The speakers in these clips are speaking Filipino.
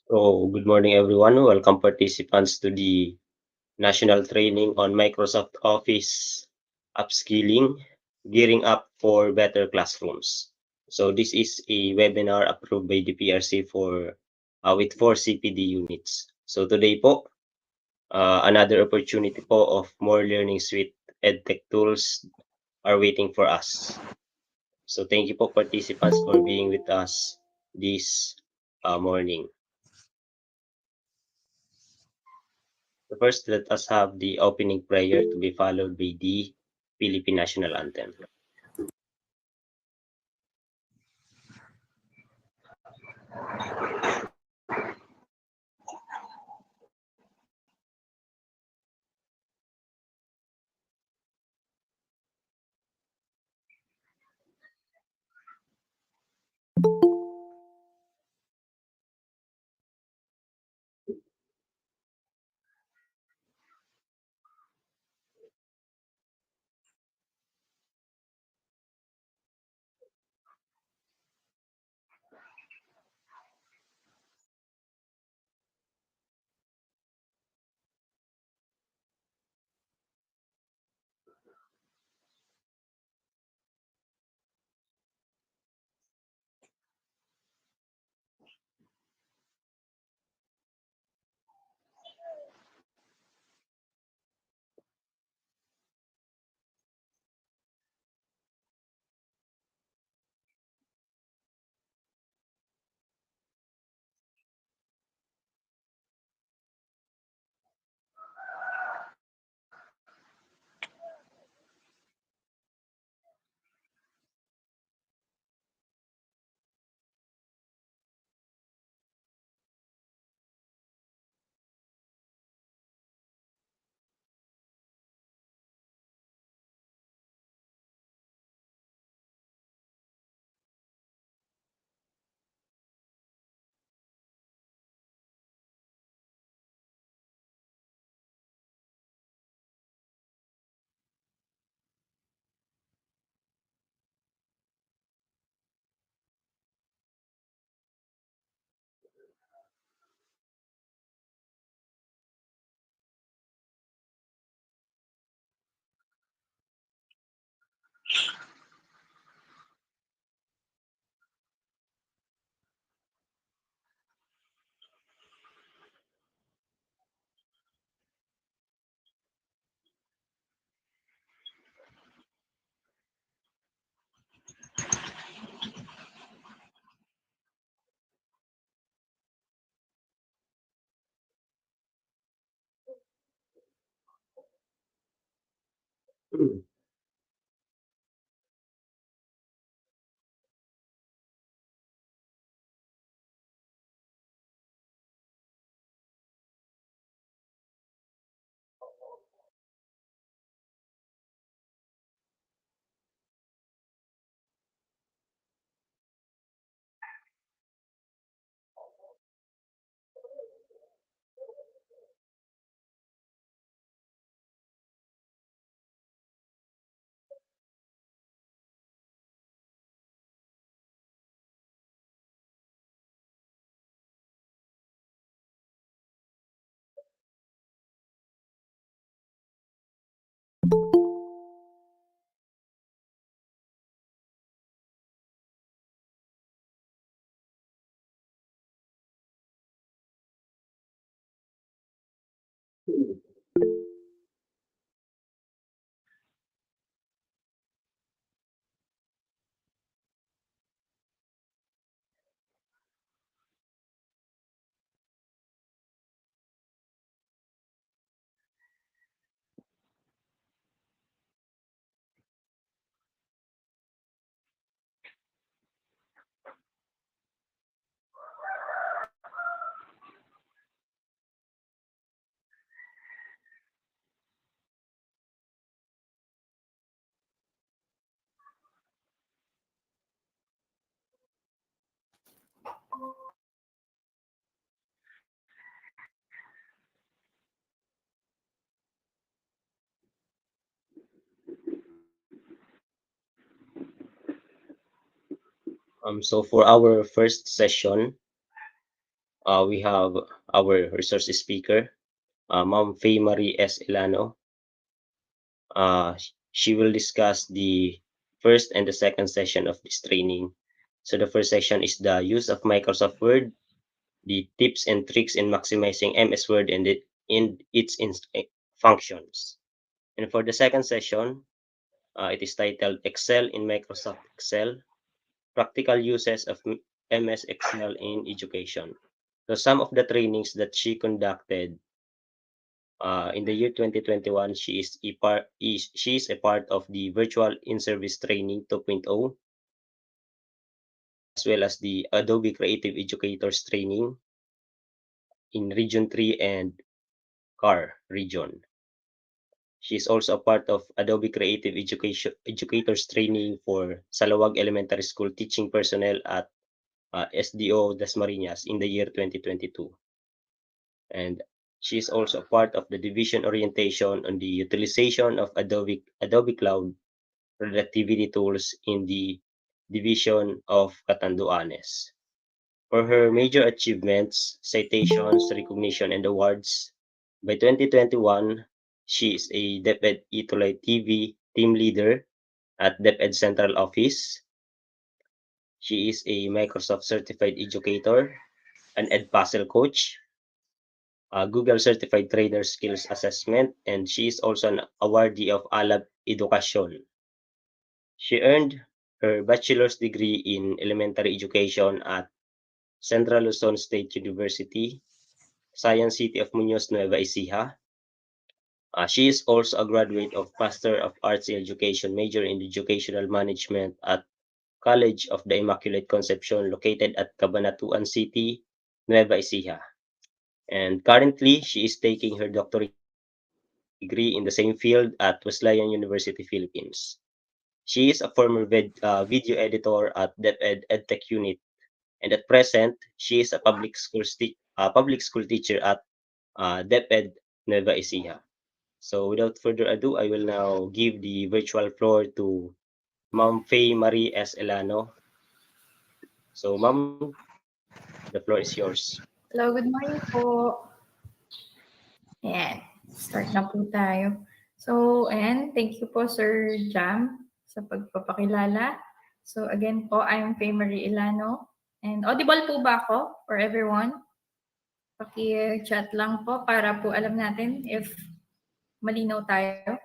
Good morning, everyone. Welcome, participants, to the National Training on Microsoft Office Upskilling, Gearing Up for Better Classrooms. So, this is a webinar approved by the PRC with 4 CPD units. So, today po, another opportunity po of more learning suite EdTech tools are waiting for us. So, thank you po, participants, for being with us this morning. So first, let us have the opening prayer to be followed by the Philippine National Anthem. So for our first session, we have our resource speaker, Ma'am Faye Marie S. Ilano. She will discuss the first and the second session of this training. So the first section is the use of Microsoft Word, the tips and tricks in maximizing MS Word and its functions. And for the second session, it is titled Excel in Microsoft Excel, Practical Uses of MS Excel in Education. So some of the trainings that she conducted in the year 2021, she is a part of the Virtual In-Service Training 2.0, as well as the Adobe Creative Educators Training in Region 3 and CAR region. She is also a part of Adobe Creative Educators Training for Salawag Elementary School teaching personnel at SDO Dasmariñas in the year 2022. And she is also a part of the division orientation on the utilization of Adobe Cloud productivity tools in the division of Catanduanes. For her major achievements, citations, recognition, and awards, by 2021, she is a DepEd Ituloy TV team leader at DepEd Central Office. She is a Microsoft Certified Educator, an Edpuzzle coach, a Google Certified Trader Skills Assessment, and she is also an awardee of Alab Educación. She earned her bachelor's degree in elementary education at Central Luzon State University, Science City of Muñoz, Nueva Ecija. She is also a graduate of Master of Arts in Education, major in Educational Management at College of the Immaculate Conception located at Cabanatuan City, Nueva Ecija. And currently, she is taking her doctorate degree in the same field at Wesleyan University, Philippines. She is a former video editor at DepEd EdTech Unit, and at present, she is a public school teacher at DepEd Nueva Ecija. So without further ado, I will now give the virtual floor to Ma'am Faye Marie S. Elano. So Ma'am, the floor is yours. Hello, good morning po. Ayan, start na po tayo. So, ayan, thank you po Sir Jam sa pagpapakilala. So, again po, I'm Faye Marie Ilano. And audible po ba ako for everyone? Paki-chat lang po para po alam natin if malinaw tayo.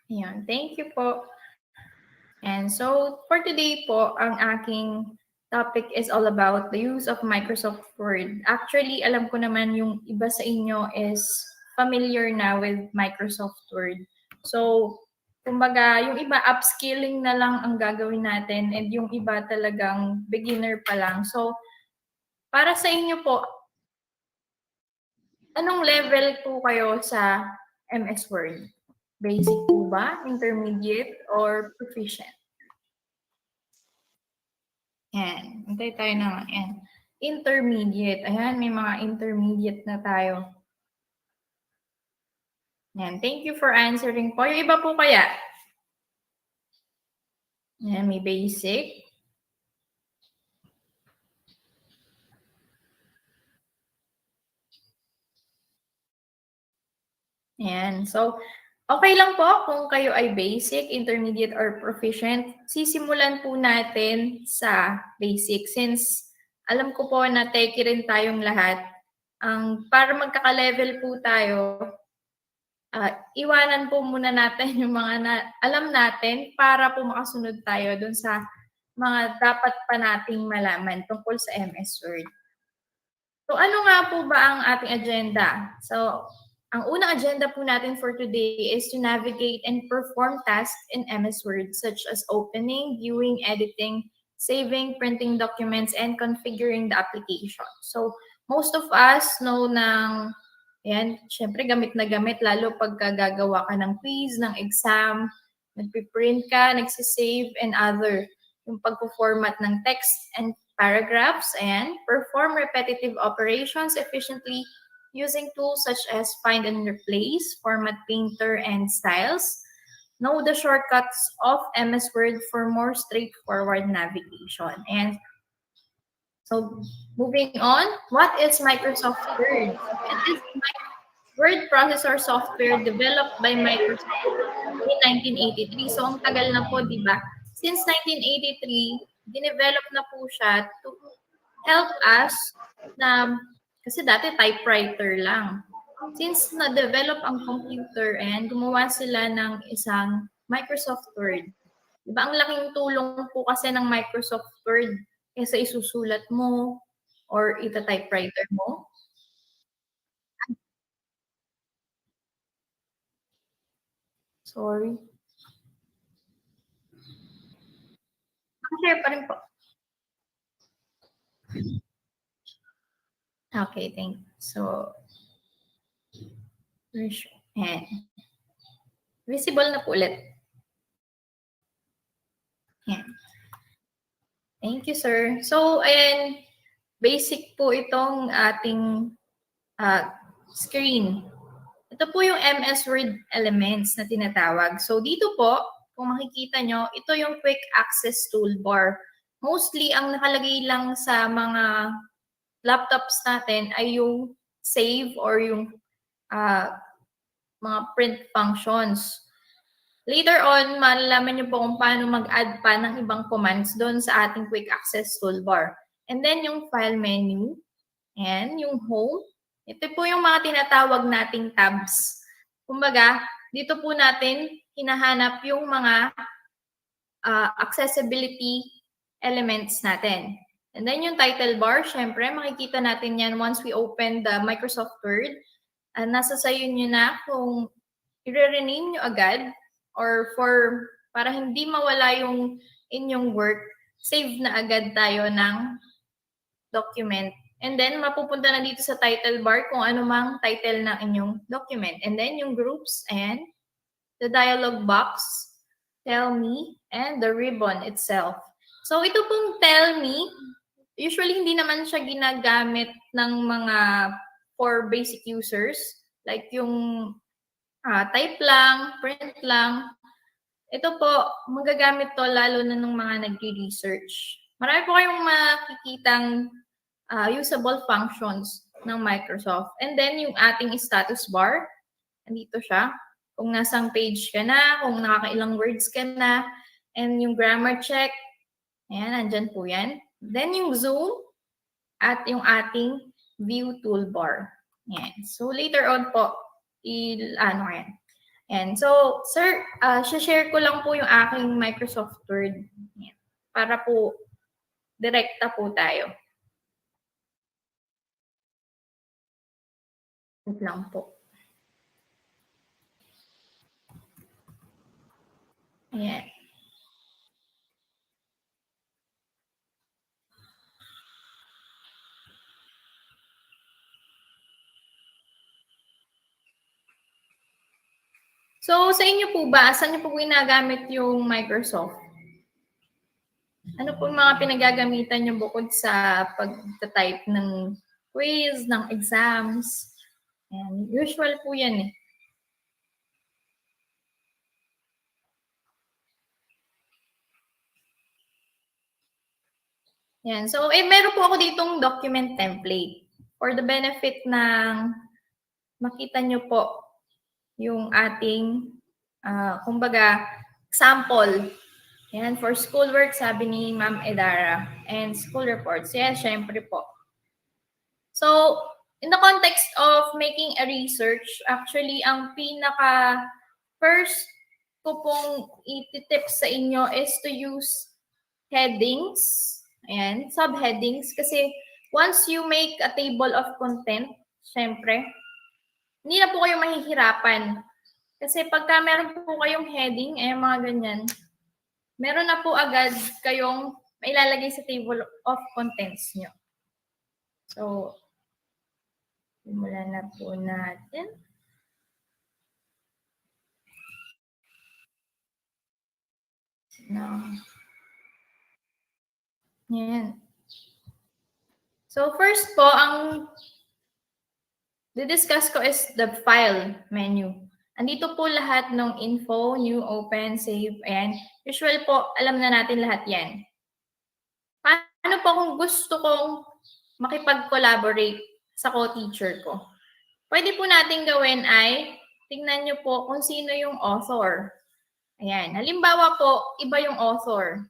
Ayan, thank you po. And so, for today po, ang aking topic is all about the use of Microsoft Word. Actually, alam ko naman yung iba sa inyo is familiar na with Microsoft Word. So, kumbaga, yung iba upskilling na lang ang gagawin natin and yung iba talagang beginner pa lang. So, para sa inyo po, anong level po kayo sa MS Word? Basic po ba? Intermediate or proficient? Yan. Hintay tayo naman. Yan. Intermediate. Ayan, may mga intermediate na tayo. Yan. Thank you for answering po. Yung iba po kaya? Yan, may basic. Yan. So, okay lang po kung kayo ay basic, intermediate, or proficient. Sisimulan po natin sa basic since alam ko po na techie rin tayong lahat. Para magkaka-level po tayo, iwanan po muna natin yung mga alam natin para po makasunod tayo dun sa mga dapat pa nating malaman tungkol sa MS Word. So ano nga po ba ang ating agenda? So ang unang agenda po natin for today is to navigate and perform tasks in MS Word such as opening, viewing, editing, saving, printing documents, and configuring the application. So most of us know ng ayan, syempre gamit na gamit lalo pagka gagawa ka ng quiz, ng exam, nagpiprint ka, nagsisave, and other. Yung pagpo-format ng text and paragraphs, and perform repetitive operations efficiently using tools such as Find and Replace, Format Painter, and Styles. Know the shortcuts of MS Word for more straightforward navigation. And So, moving on, what is Microsoft Word? It is word processor software developed by Microsoft in 1983. So, ang tagal na po, di ba? Since 1983, dinevelop na po siya to help us na, kasi dati typewriter lang. Since na-develop ang computer and gumawa sila ng isang Microsoft Word. Diba, ang laking tulong po kasi ng Microsoft Word kaysa isusulat mo or ita-typewriter mo. Sorry. Share pa rin po. Okay, thank you. So, and visible na po ulit. Yan. Thank you, sir. So, ayan, basic po itong ating screen. Ito po yung MS Word elements na tinatawag. So, dito po, kung makikita nyo, ito yung quick access toolbar. Mostly, ang nakalagay lang sa mga laptops natin ay yung save or yung mga print functions. Later on, malalaman nyo po kung paano mag-add pa ng ibang commands doon sa ating quick access toolbar. And then yung file menu, and yung home. Ito po yung mga tinatawag nating tabs. Kumbaga, dito po natin hinahanap yung mga accessibility elements natin. And then yung title bar, syempre, makikita natin yan once we open the Microsoft Word. Nasa sayo nyo na kung i-rename nyo agad or para hindi mawala yung inyong work, save na agad tayo ng document. And then, mapupunta na dito sa title bar kung ano mang title ng inyong document. And then, yung groups and the dialog box, tell me, and the ribbon itself. So, ito pong tell me, usually hindi naman siya ginagamit ng mga for basic users. Like yung type lang, print lang. Ito po, magagamit to lalo na ng mga nagre-research. Marami po kayong makikitang usable functions ng Microsoft. And then, yung ating status bar, andito siya. Kung nasang page ka na, kung nakakailang words ka na, and yung grammar check, ayan, andyan po yan. Then, yung zoom, at yung ating view toolbar. Ayan. So, later on po, yan. And so, sir, share ko lang po yung aking Microsoft Word. Ayan. Para po, direkta po tayo. Wait lang po. Ayan. So, sa inyo po ba, saan niyo po ginagamit yung Microsoft? Ano po yung mga pinagagamitan niyo bukod sa pag-type ng quiz, ng exams? Ayan. Usual po yan eh. Yan. So, meron po ako ditong document template. For the benefit ng makita nyo po yung ating, kumbaga, example. Yan, for schoolwork, sabi ni Ma'am Edara. And school reports. Yan, syempre po. So, in the context of making a research, actually, ang first ko pong ititip sa inyo is to use headings. Ayan, subheadings. Kasi once you make a table of content, syempre, hindi na po kayo mahihirapan. Kasi pagka meron po kayong heading, mga ganyan, meron na po agad kayong mailalagay sa table of contents nyo. So, simulan na po natin. Yan. So, first po, ang di-discuss ko is the file menu. Andito po lahat ng info, new, open, save, and usual po, alam na natin lahat yan. Ano po kung gusto kong makipag-collaborate sa co-teacher ko? Pwede po natin gawin ay, tingnan nyo po kung sino yung author. Ayan. Halimbawa po, iba yung author.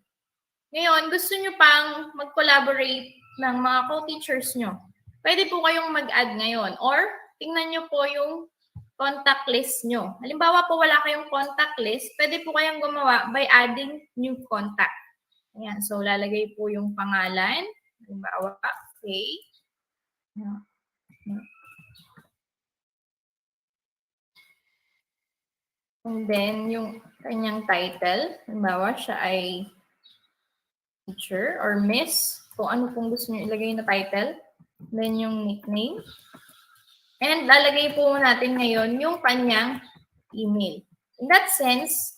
Ngayon, gusto nyo pang mag-collaborate ng mga co-teachers nyo. Pwede po kayong mag-add ngayon. Or, tingnan nyo po yung contact list nyo. Halimbawa po, wala kayong contact list, pwede po kayong gumawa by adding new contact. Ayan. So, lalagay po yung pangalan. Halimbawa, okay. And then, yung kanyang title. Halimbawa, siya ay teacher or miss. Kung ano pong gusto nyo ilagay na title. Then, yung nickname. And lalagay po natin ngayon yung kanyang email. In that sense,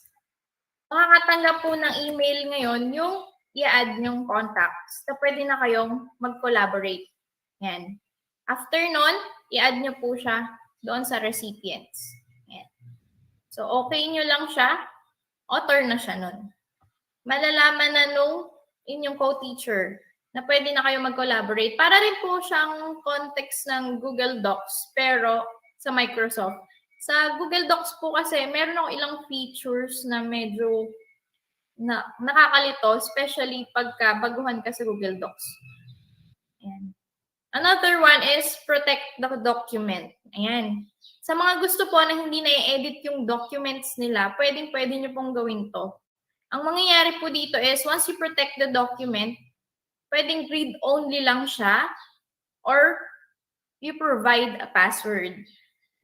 makakatanggap po ng email ngayon yung i-add yung contacts na pwede na kayong mag-collaborate. Yan. After nun, i-add nyo po siya doon sa recipients. Yan. So, okay nyo lang siya, author na siya nun. Malalaman na nung inyong co-teacher na pwede na kayo mag-collaborate. Para rin po siyang context ng Google Docs, pero sa Microsoft. Sa Google Docs po kasi, meron ako ilang features na medyo nakakalito, especially pagka baguhan ka sa Google Docs. Ayan. Another one is protect the document. Ayan. Sa mga gusto po na hindi na-edit yung documents nila, pwede nyo pong gawin to. Ang mangyayari po dito is, once you protect the document, pwedeng read-only lang siya, or you provide a password.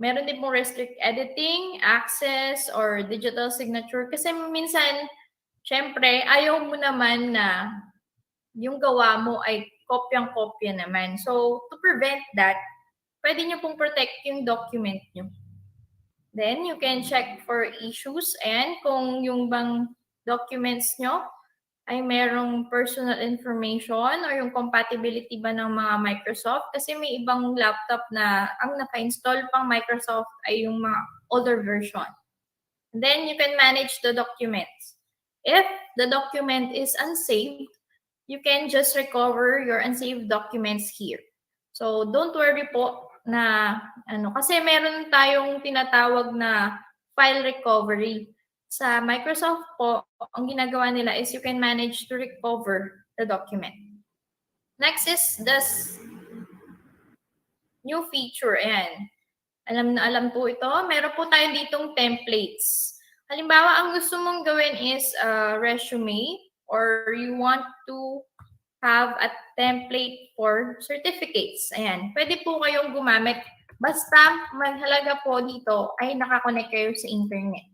Meron din pong restrict editing, access, or digital signature. Kasi minsan, syempre, ayaw mo naman na yung gawa mo ay kopyang-kopya naman. So, to prevent that, pwede nyo pong protect yung document nyo. Then, you can check for issues and kung yung bang documents nyo ay merong personal information or yung compatibility ba ng mga Microsoft. Kasi may ibang laptop na ang naka-install pang Microsoft ay yung mga older version. And then, you can manage the documents. If the document is unsaved, you can just recover your unsaved documents here. So, don't worry po na, kasi meron tayong tinatawag na file recovery. Sa Microsoft po, ang ginagawa nila is you can manage to recover the document. Next is this new feature. Ayan. Alam na alam po ito. Meron po tayo ditong templates. Halimbawa, ang gusto mong gawin is resume or you want to have a template for certificates. Ayan. Pwede po kayong gumamit. Basta maghalaga po dito ay nakakonect kayo sa internet.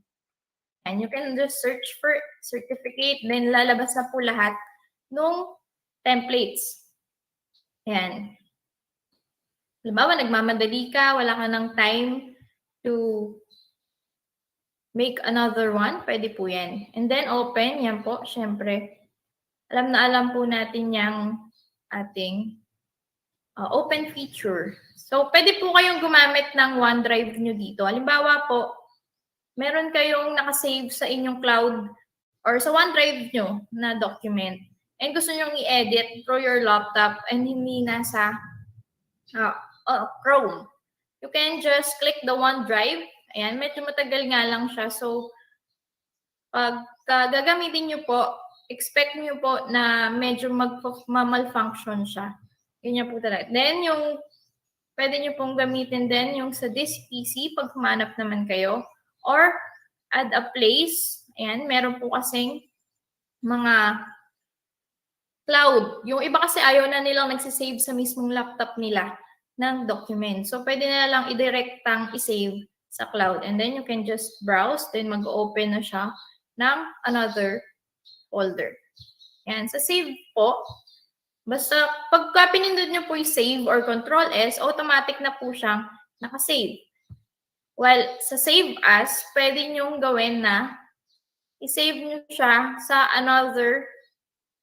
And you can just search for certificate, then lalabas na po lahat ng templates. Ayan. Halimbawa, nagmamadali ka, wala ka ng time to make another one, pwede po yan. And then open, yan po, syempre. Alam na alam po natin yung ating open feature. So, pwede po kayong gumamit ng OneDrive nyo dito. Halimbawa po, meron kayong nakasave sa inyong cloud or sa OneDrive nyo na document and gusto nyo i-edit through your laptop and hindi nasa Chrome. You can just click the OneDrive. Ayan, medyo matagal nga lang siya. So, pag gagamitin nyo po, expect nyo po na medyo malfunction siya. Yun po talaga. Then, yung pwede nyo pong gamitin din yung sa disk PC pag humanap naman kayo. Or add a place. Ayan, meron po kasing mga cloud. Yung iba kasi ayaw na nilang nagsisave sa mismong laptop nila ng document. So, pwede na lang i-directang i-save sa cloud. And then, you can just browse. Then, mag-open na siya ng another folder. Ayan, sa save po, basta pagka pinindot nyo po yung save or control S, automatic na po siyang nakasave. Well, sa save as, pwede nyong gawin na i-save nyo siya sa another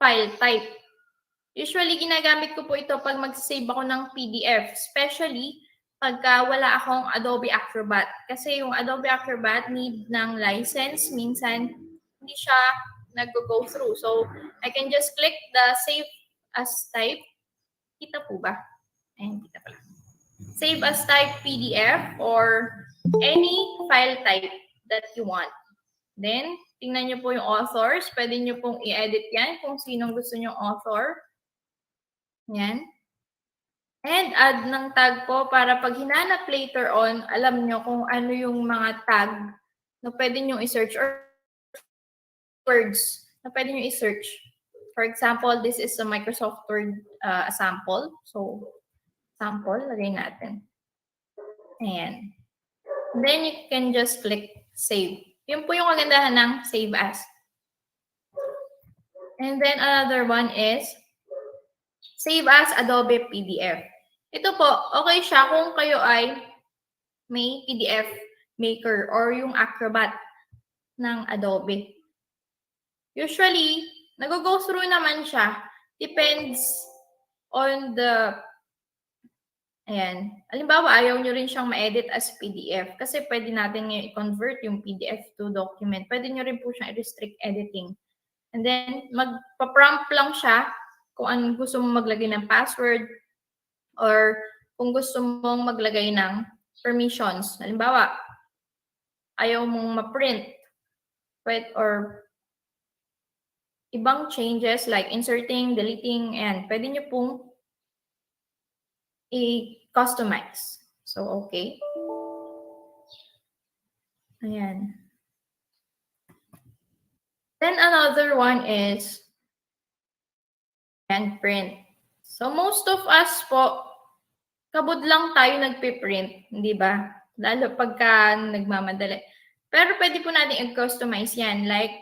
file type. Usually, ginagamit ko po ito pag mag-save ako ng PDF, especially pagka wala akong Adobe Acrobat. Kasi yung Adobe Acrobat need ng license. Minsan, hindi siya nag-go through. So, I can just click the save as type. Kita po ba? Ayan, kita pala. Save as type PDF or any file type that you want. Then, tingnan nyo po yung authors. Pwede nyo pong i-edit yan kung sinong gusto nyo author. Yan. And add ng tag po para pag hinanap later on, alam nyo kung ano yung mga tag na pwede nyo i-search or words na pwede nyo i-search. For example, this is a Microsoft Word sample. So, sample, lagay natin. Ayan. Then you can just click save. Yun po yung kagandahan ng save as. And then another one is save as Adobe PDF. Ito po, okay siya kung kayo ay may PDF maker or yung Acrobat ng Adobe. Usually, nag-go through naman siya. Depends on the ayan. Halimbawa, ayaw nyo rin siyang ma-edit as PDF kasi pwede natin ngayon i-convert yung PDF to document. Pwede nyo rin po siyang i-restrict editing. And then, magpa-prompt lang siya kung anong gusto mong maglagay ng password or kung gusto mong maglagay ng permissions. Halimbawa, ayaw mong ma-print or ibang changes like inserting, deleting, and pwede nyo pong i-customize. So, okay. Ayan. Then another one is and print. So, most of us po, kabod lang tayo nagpiprint, hindi ba? Lalo pagka nagmamadali. Pero pwede po natin i-customize yan. Like,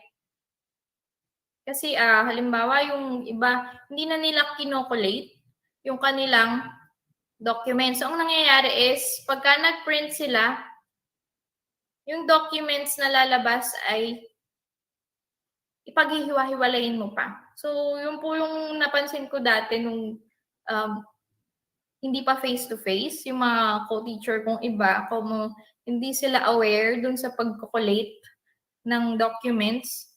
kasi halimbawa yung iba, hindi na nila kinokulate yung kanilang documents. So, ang nangyayari is, pagka nag-print sila, yung documents na lalabas ay ipaghihiwa-hiwalayin mo pa. So, yun po yung napansin ko dati nung hindi pa face-to-face, yung mga co-teacher kong iba, kung hindi sila aware dun sa pag-collate ng documents.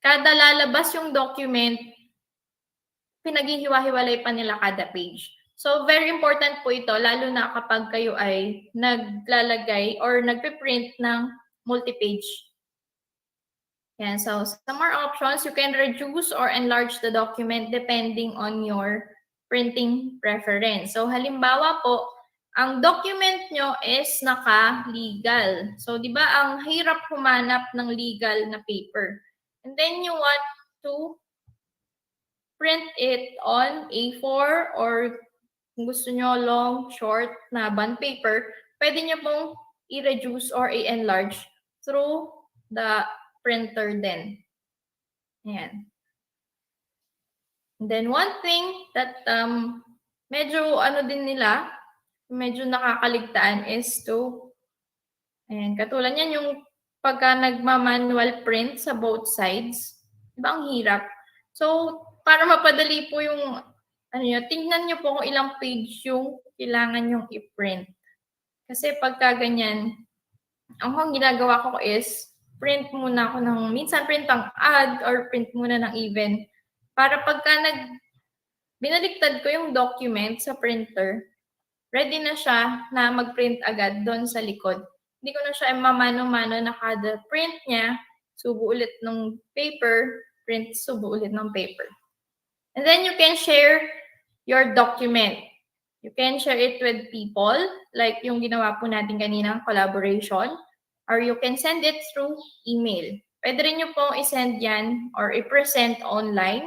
Kada lalabas yung document, pinaghihiwa-hiwalay pa nila kada page. So, very important po ito, lalo na kapag kayo ay naglalagay or nagpiprint ng multi-page. Yan. So, some more options, you can reduce or enlarge the document depending on your printing preference. So, halimbawa po, ang document nyo is naka-legal. So, di ba, ang hirap humanap ng legal na paper. And then, you want to print it on A4 or kung gusto nyo long, short na bond paper, pwede nyo pong i-reduce or i-enlarge through the printer din. Ayan. And then one thing that medyo din nila, medyo nakakaligtaan is to, ayan, katulad yan yung pagka nagma-manual print sa both sides, diba ang hirap? So, para mapadali po yung, tingnan nyo po kung ilang page yung kailangan yung i-print. Kasi pagka ganyan, ang ginagawa ko is, print muna ako minsan print ang add or print muna ng even. Para pagka binaliktad ko yung document sa printer, ready na siya na mag-print agad doon sa likod. Hindi ko na siya mamano-mano na kada print niya, subo ulit ng paper, print, subo ulit ng paper. And then you can share your document. You can share it with people, like yung ginawa po natin kanina, collaboration, or you can send it through email. Pwede rin nyo pong isend yan or i-present online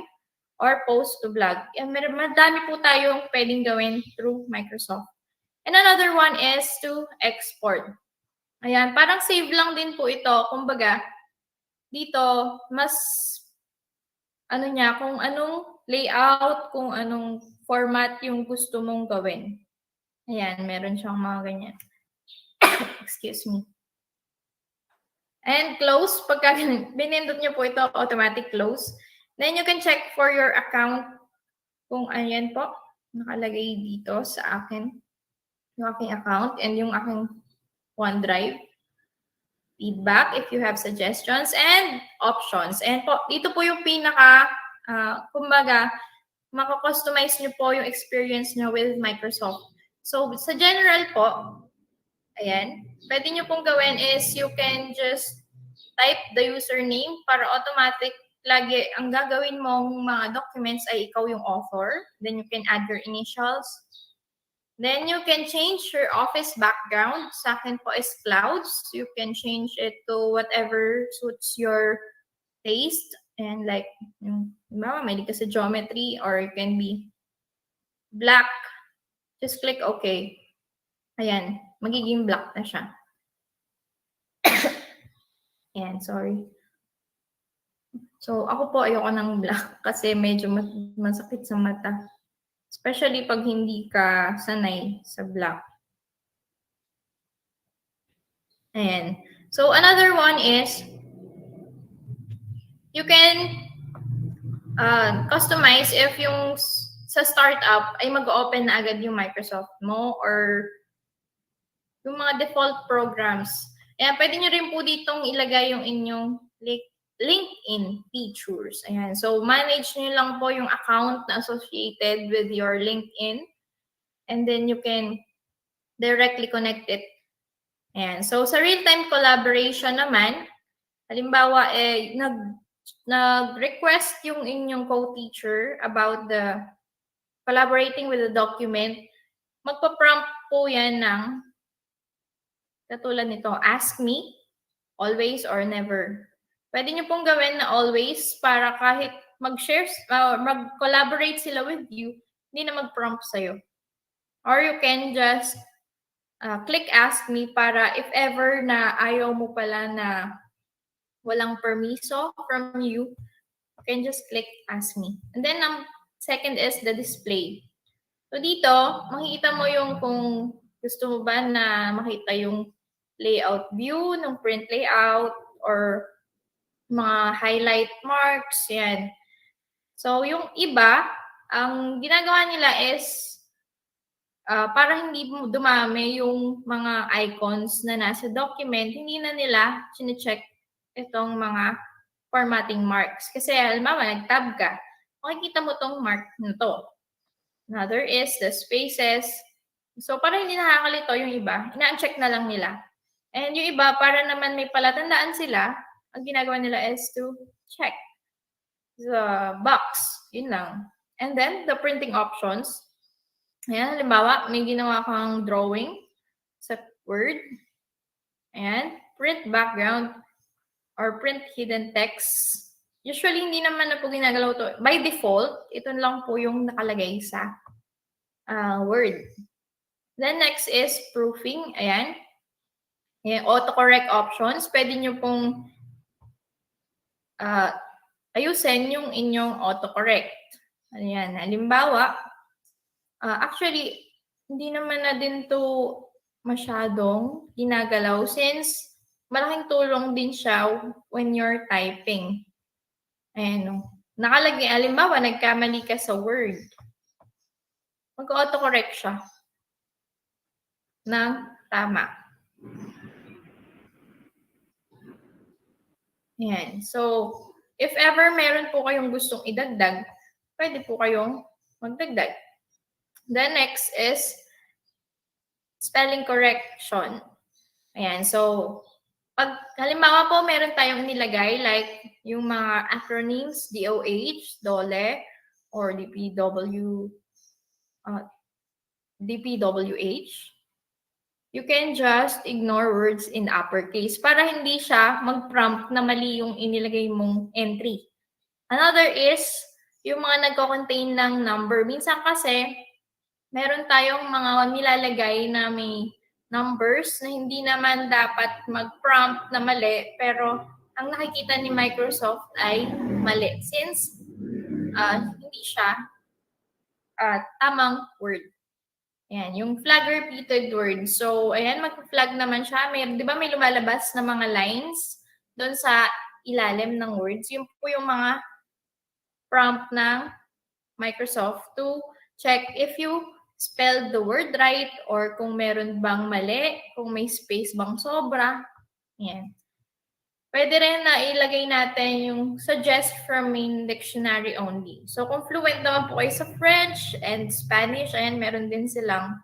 or post to blog. Madami po tayong pwedeng gawin through Microsoft. And another one is to export. Ayan, parang save lang din po ito. Kumbaga, dito, mas kung anong layout, kung anong format yung gusto mong gawin. Ayan, meron siyang mga ganyan. Excuse me. And close, pagka binindot nyo po ito, automatic close. Then you can check for your account kung ayan po, nakalagay dito sa akin, yung aking account and yung aking OneDrive. Feedback if you have suggestions and options. And po, dito po yung pinaka, kumbaga, makakustomize nyo po yung experience nyo with Microsoft. So, sa general po, ayan, pwede nyo pong gawin is you can just type the username para automatic lagi ang gagawin mong mga documents ay ikaw yung author. Then you can add your initials. Then you can change your office background. Sa akin po is clouds. You can change it to whatever suits your taste. And like, may ka sa geometry or it can be black. Just click OK. Ayan, magiging black na siya. Ayan, sorry. So, ako po ayoko ng black kasi medyo masakit sa mata. Especially pag hindi ka sanay sa black. Ayan. So, another one is you can customize if yung sa startup ay mag-open na agad yung Microsoft mo or yung mga default programs. Ayan, pwede nyo rin po ditong ilagay yung inyong LinkedIn features. Ayan. So, manage nyo lang po yung account na associated with your LinkedIn. And then you can directly connect it. Ayan. So, sa real-time collaboration naman, halimbawa, nag-request yung inyong co-teacher about the collaborating with the document, magpa-prompt po yan ng katulad nito, ask me, always or never. Pwede nyo pong gawin na always para kahit mag-share, mag-collaborate sila with you, hindi na mag-prompt sa'yo. Or you can just click ask me para if ever na ayaw mo pala na walang permiso from you, you can just click ask me. And then second is the display. So dito, makikita mo yung kung gusto mo ba na makita yung layout view, ng print layout, or mga highlight marks, yan. So yung iba, ang ginagawa nila is para hindi dumami yung mga icons na nasa document, hindi na nila chine-check itong mga formatting marks. Kasi halimbawa, nag-tab ka, makikita mo tong mark na to. Another is the spaces. So, para hindi nakakalito yung iba, ina-check na lang nila. And yung iba, para naman may palatandaan sila, ang ginagawa nila is to check the box. Yun lang. And then, the printing options. Ayan, halimbawa, may ginawa kang drawing sa Word. Ayan, print background or print hidden text. Usually, hindi naman na po ginagalaw to. By default, ito lang po yung nakalagay sa Word. Then, next is proofing. Ayan. Ayan, autocorrect options. Pwede nyo pong ayusin yung inyong autocorrect. Ayan. Halimbawa, actually, hindi naman na din to masyadong ginagalaw since malaking tulong din siya when you're typing. Ayan. Nakalagay, halimbawa, nagkamali ka sa Word. Mag-autocorrect siya ng tama. Ayan. So, if ever meron po kayong gustong idagdag, pwede po kayong magdagdag. The next is spelling correction. Ayan. So, pag halimbawa po meron tayong nilagay like yung mga acronyms, DOH, DOLE, or DPWH, you can just ignore words in uppercase para hindi siya mag-prompt na mali yung inilagay mong entry. Another is yung mga nagko-contain ng number. Minsan kasi, meron tayong mga nilalagay na may numbers na hindi naman dapat mag-prompt na mali, pero ang nakikita ni Microsoft ay mali since hindi siya tamang word. Ayan, yung flag repeated word. So, ayan, mag-flag naman siya. Di ba may lumalabas na mga lines doon sa ilalim ng words? Yun po yung mga prompt ng Microsoft to check if you spelled the word right or kung meron bang mali, kung may space bang sobra. Ayan. Pwede rin na ilagay natin yung suggest from main dictionary only. So, kung fluent naman po kayo sa French and Spanish, ayan, meron din silang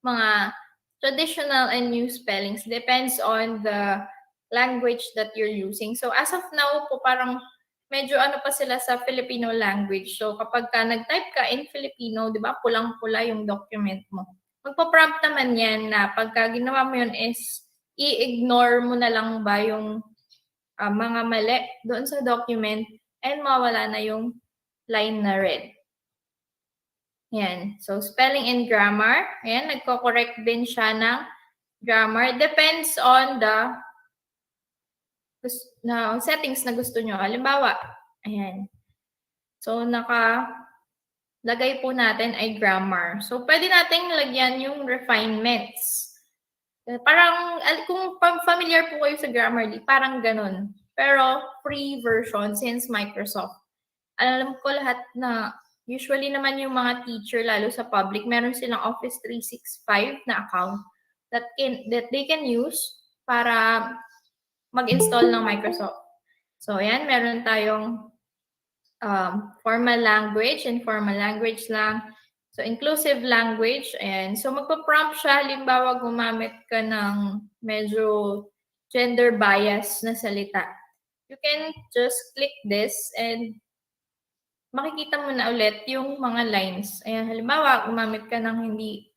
mga traditional and new spellings. Depends on the language that you're using. So, as of now po, parang medyo ano pa sila sa Filipino language. So, kapag ka nag-type ka in Filipino, di ba, pulang-pula yung document mo. Magpa-prompt naman yan na pagka ginawa mo yun is i-ignore mo na lang ba yung mga mali doon sa document and mawala na yung line na red. Yan. So, spelling and grammar. Ayan, nagko-correct din siya ng grammar. Depends on the settings na gusto nyo. Halimbawa, ayan. So, nakalagay po natin ay grammar. So, pwede nating lagyan yung refinements. Parang, kung familiar po kayo sa Grammarly, parang ganun. Pero, free version since Microsoft. Alam ko lahat na, usually naman yung mga teacher, lalo sa public, meron silang Office 365 na account that they can use para mag-install ng Microsoft. So, ayan, meron tayong formal language, informal language lang. So, inclusive language. And so, magpa-prompt siya. Halimbawa, gumamit ka ng medyo gender bias na salita. You can just click this and makikita mo na ulit yung mga lines. Ayan, halimbawa, gumamit ka ng hindi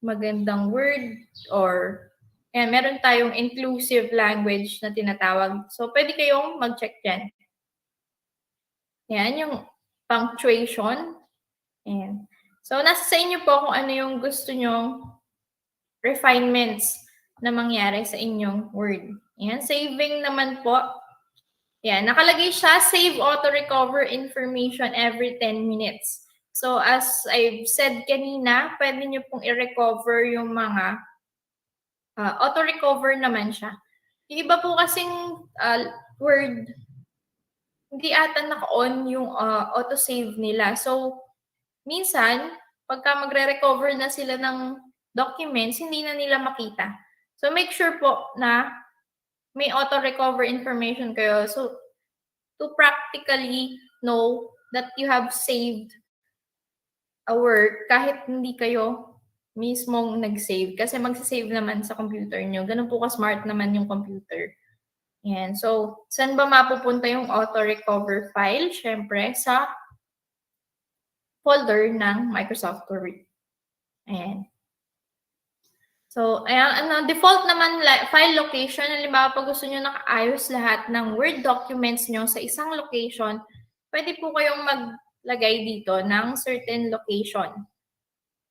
magandang word or ayan, meron tayong inclusive language na tinatawag. So, pwede kayong mag-check dyan. Ayan, yung punctuation. Ayan. So, nasa sa inyo po kung ano yung gusto nyong refinements na mangyari sa inyong word. Ayan, saving naman po. Ayan, nakalagay siya, save auto-recover information every 10 minutes. So, as I've said kanina, pwede nyo pong i-recover yung mga auto-recover naman siya. Yung iba po kasing word, hindi ata naka-on yung auto-save nila. So, minsan, pagka magre-recover na sila ng documents, hindi na nila makita. So, make sure po na may auto-recover information kayo. So, to practically know that you have saved a work kahit hindi kayo mismong nag-save. Kasi mag-save naman sa computer nyo. Ganun po ka-smart naman yung computer. Yan. So, saan ba mapupunta yung auto-recover file? Siyempre, sa folder ng Microsoft Word. Ayan. So, ayan, default naman file location. Halimbawa, pag gusto nyo nakaayos lahat ng Word documents nyo sa isang location, pwede po kayong maglagay dito ng certain location.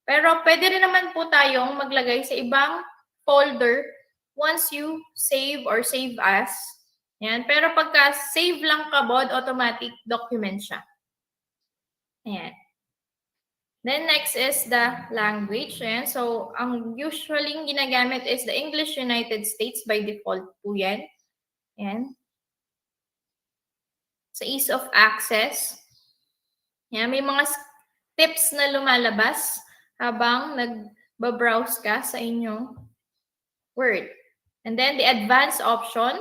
Pero pwede rin naman po tayong maglagay sa ibang folder once you save or save as. Ayan. Pero pagka save lang kabod, automatic document siya. Ayan. Then next is the language. Ayan. So, ang usually ginagamit is the English United States by default po yan. Ayan. Sa ease of access. Ayan. May mga tips na lumalabas habang nag-browse ka sa inyong Word. And then the advanced option.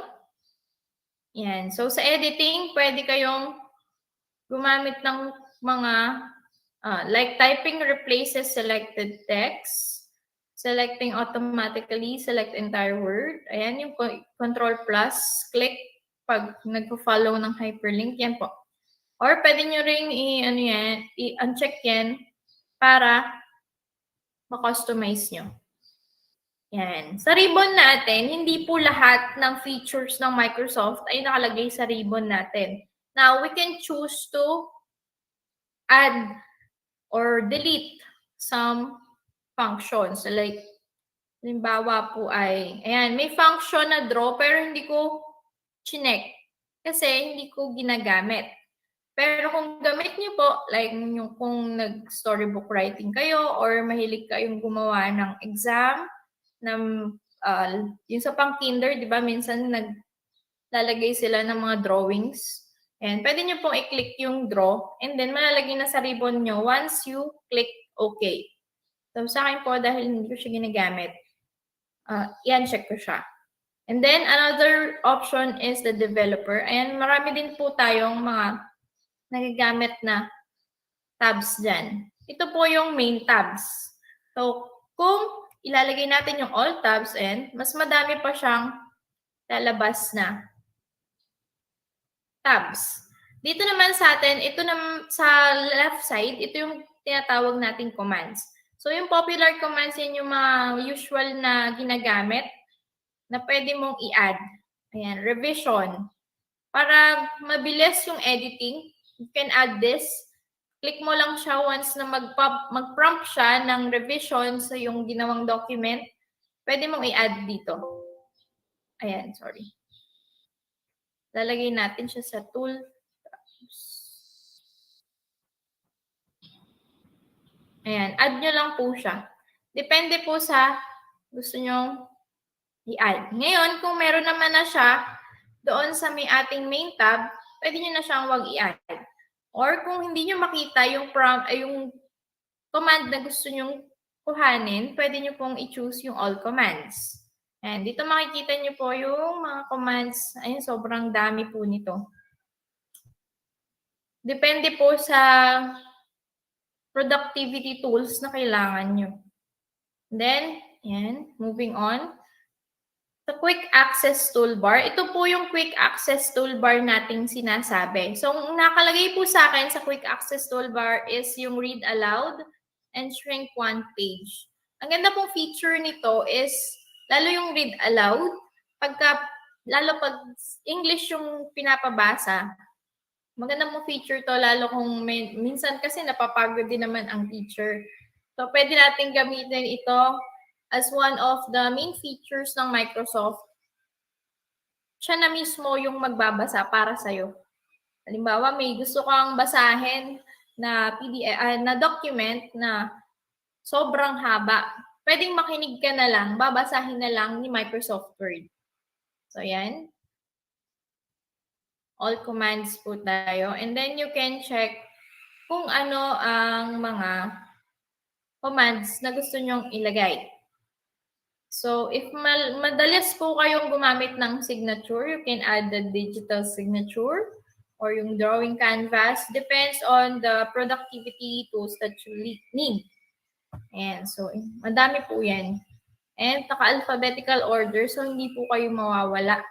Yan. So sa editing, pwede kayong gumamit ng mga like typing replaces selected text, selecting automatically, select entire word. Ayan yung control plus, click pag nagpo-follow ng hyperlink. Yan po. Or pwede nyo ring i-uncheck yan para ma-customize nyo. Yan. Sa ribbon natin, hindi po lahat ng features ng Microsoft ay nakalagay sa ribbon natin. Now, we can choose to add or delete some functions. Like, halimbawa po ay, ayan, may function na draw pero hindi ko chinek kasi hindi ko ginagamit. Pero kung gamit niyo po, like yung kung nag-storybook writing kayo or mahilig kayong gumawa ng exam, yung sa pang-kinder, di ba, minsan naglalagay sila ng mga drawings. And pwede nyo pong i-click yung draw and then malalagay na sa ribbon nyo once you click OK. So sa akin po, dahil hindi ko siya ginagamit, i-uncheck ko siya. And then, another option is the developer. Ayan, marami din po tayong mga nagagamit na tabs dyan. Ito po yung main tabs. So, kung ilalagay natin yung all tabs and mas madami pa siyang lalabas na tabs. Dito naman sa atin, ito naman sa left side, ito yung tinatawag nating commands. So, yung popular commands, yan yung mga usual na ginagamit na pwede mong i-add. Ayan, revision. Para mabilis yung editing, you can add this. Click mo lang siya once na mag-prompt siya ng revision sa yung ginawang document. Pwede mong i-add dito. Ayan, sorry. Lalagay natin siya sa tool. Ayan, add nyo lang po siya. Depende po sa gusto nyo i-add. Ngayon, kung meron naman na siya doon sa may ating main tab, pwede nyo na siyang wag i-add. Or kung hindi nyo makita yung command na gusto nyo kuhanin, pwede nyo pong i-choose yung all commands. And dito makikita nyo po yung mga commands. Ayun, sobrang dami po nito. Depende po sa productivity tools na kailangan nyo. Then, yan, moving on. Sa quick access toolbar, ito po yung quick access toolbar nating sinasabi. So, nakalagay po sa akin sa quick access toolbar is yung read aloud and shrink one page. Ang ganda pong feature nito is, lalo yung read aloud, lalo pag English yung pinapabasa, maganda mong feature to, lalo kung minsan kasi napapagod din naman ang teacher. So, pwede natin gamitin ito as one of the main features ng Microsoft. Siya na mismo yung magbabasa para sa'yo. Halimbawa, may gusto kang basahin na PDF, na document na sobrang haba. Pwedeng makinig ka na lang, babasahin na lang ni Microsoft Word. So, yan. All commands po tayo. And then you can check kung ano ang mga commands na gusto nyong ilagay. So, if madalas po kayong gumamit ng signature, you can add the digital signature or yung drawing canvas. Depends on the productivity tools that you need. And so, madami po yan. And naka-alphabetical order, so hindi po kayo mawawala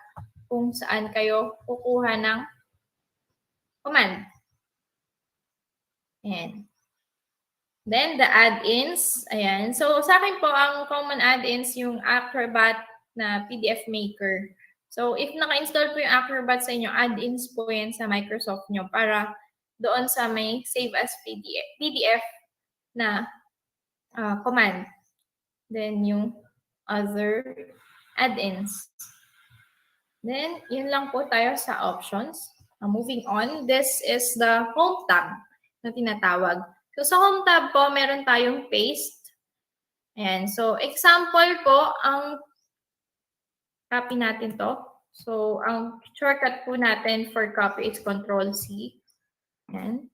kung saan kayo kukuha ng command. Ayan. Then, the add-ins. Ayan. So, sa akin po, ang common add-ins yung Acrobat na PDF Maker. So, if naka-install po yung Acrobat sa inyo, add-ins po yan sa Microsoft nyo para doon sa may save as PDF na command. Then, yung other add-ins. Then, yun lang po tayo sa options. Moving on, this is the Home tab na tinatawag. So, sa Home tab po, meron tayong paste. Ayan. So, example po, ang copy natin to. So, ang shortcut po natin for copy is Control-C. Ayan.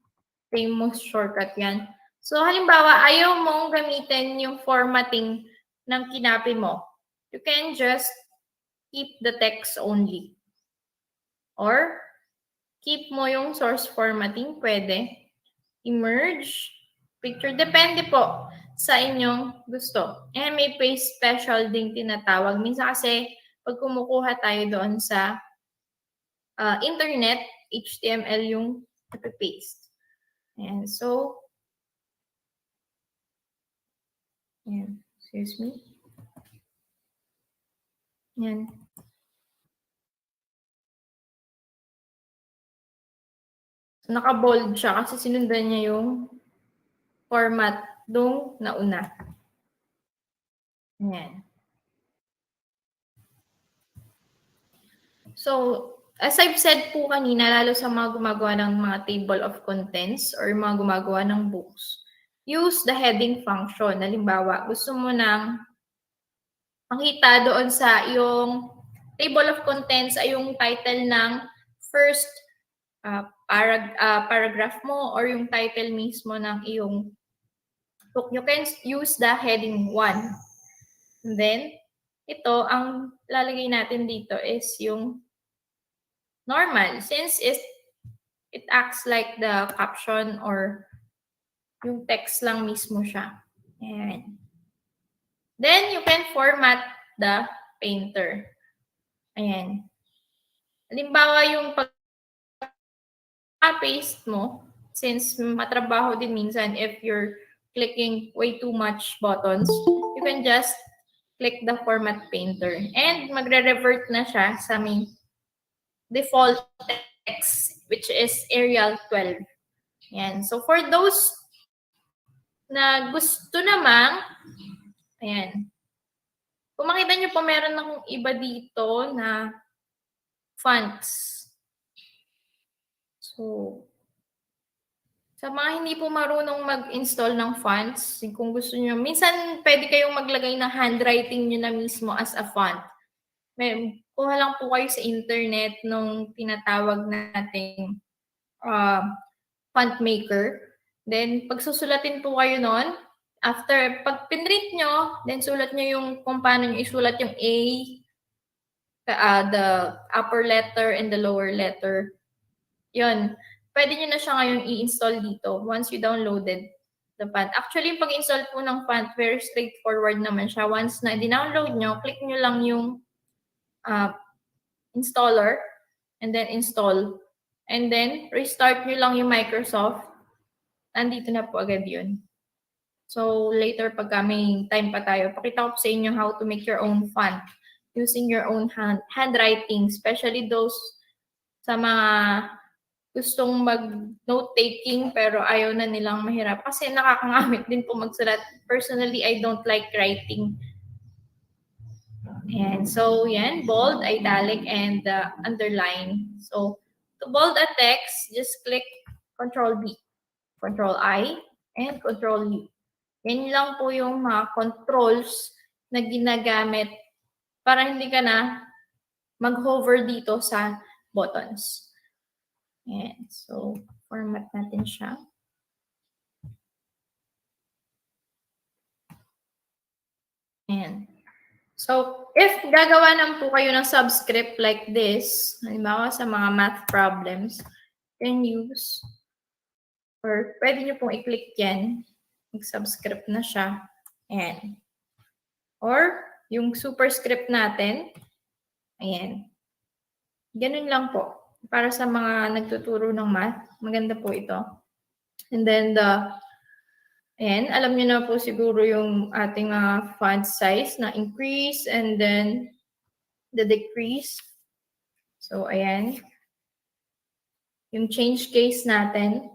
Famous shortcut yan. So, halimbawa, ayaw mong gamitin yung formatting ng kinapi mo. You can just keep the text only. Or, keep mo yung source formatting, pwede. I-merge, picture, depende po sa inyong gusto. And may paste special din tinatawag. Minsan kasi, pag kumukuha tayo doon sa internet, HTML yung paste. And so, yan, excuse me. Yan. So, naka-bold siya kasi sinundan niya yung format nung nauna. Yan. So, as I've said po kanina, lalo sa mga gumagawa ng mga table of contents or mga gumagawa ng books, use the heading function. Halimbawa, gusto mo nang makita doon sa iyong table of contents ay yung title ng first paragraph mo or yung title mismo ng iyong book. You can use the heading 1. And then, ito, ang lalagay natin dito is yung normal since it acts like the caption or yung text lang mismo siya. Ayan. Then, you can format the painter. Ayan. Halimbawa, yung pag-paste mo, since matrabaho din minsan if you're clicking way too much buttons, you can just click the format painter. And magre-revert na siya sa may default text, which is Arial 12. Ayan. So, for those na gusto namang, ayan, kung makita nyo po, meron akong iba dito na fonts. So, sa mga hindi po marunong mag-install ng fonts, kung gusto nyo, minsan pwede kayong maglagay ng handwriting nyo na mismo as a font. Kuha lang po kayo sa internet nung tinatawag nating font maker. Then, pagsusulatin po kayo nun, after, pag pinrint nyo, then sulat nyo yung kung paano nyo isulat yung A, the upper letter and the lower letter. Yun. Pwede nyo na siya ngayon i-install dito once you downloaded the font. Actually, yung pag-install po ng font, very straightforward naman siya. Once na di-download nyo, click nyo lang yung installer and then install. And then, restart nyo lang yung Microsoft. Nandito na po agad yun. So, later, pagka may time pa tayo, pakita ko sa inyo how to make your own font using your own handwriting, especially those sa mga gustong mag-note-taking pero ayaw na nilang mahirap kasi nakakangamit din po magsulat. Personally, I don't like writing. And so, yan, bold, italic, and underline. So, to bold a text, just click Control-B, Control-I, and Control-U. Yan lang po yung mga controls na ginagamit para hindi ka na mag-hover dito sa buttons. Ayan. So, format natin siya. Ayan. So, if gagawa naman po kayo ng subscript like this, halimbawa sa mga math problems, then use, or pwede nyo pong i-click yan, mag-subscript na siya. Ayan. Or, yung superscript natin, ayan. Ganun lang po. Para sa mga nagtuturo ng math, maganda po ito. And then, ayan, alam niyo na po siguro yung ating font size na increase and then the decrease. So, ayan. Yung change case natin.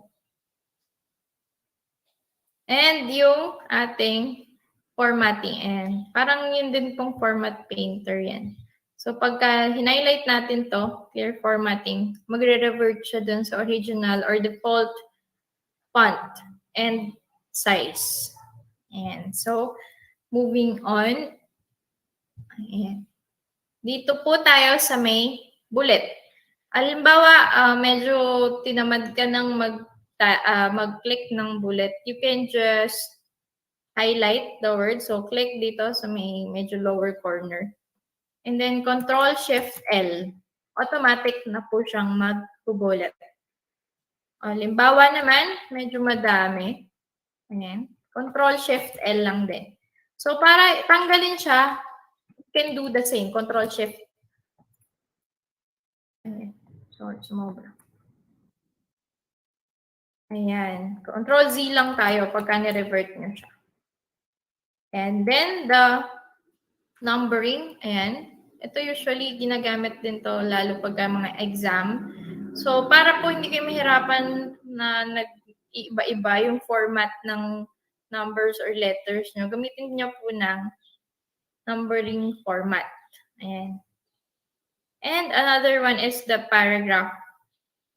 And yung ating formatting. And parang yun din pong format painter yan. So, pagka highlight natin to, clear formatting, magre-revert siya dun sa original or default font and size. Ayan. So, moving on. Ayan. Dito po tayo sa may bullet. Halimbawa, medyo tinamad ka ng mag-click ng bullet. You can just highlight the word. So, click dito sa may medyo lower corner. And then, Control-Shift-L. Automatic na po siyang mag-bullet. Halimbawa naman, medyo madami. Ayan. Control-Shift-L lang din. So, para tanggalin siya, you can do the same. Control-Shift. Ayan. Sorry, sumobra. Ayan. Control-Z lang tayo pagka ni-revert nyo siya. And then, the numbering. Ayan. Ito usually ginagamit din to lalo pagka mga exam. So, para po hindi kayo mahirapan na nag-iba-iba yung format ng numbers or letters nyo, gamitin nyo po ng numbering format. Ayan. And another one is the paragraph.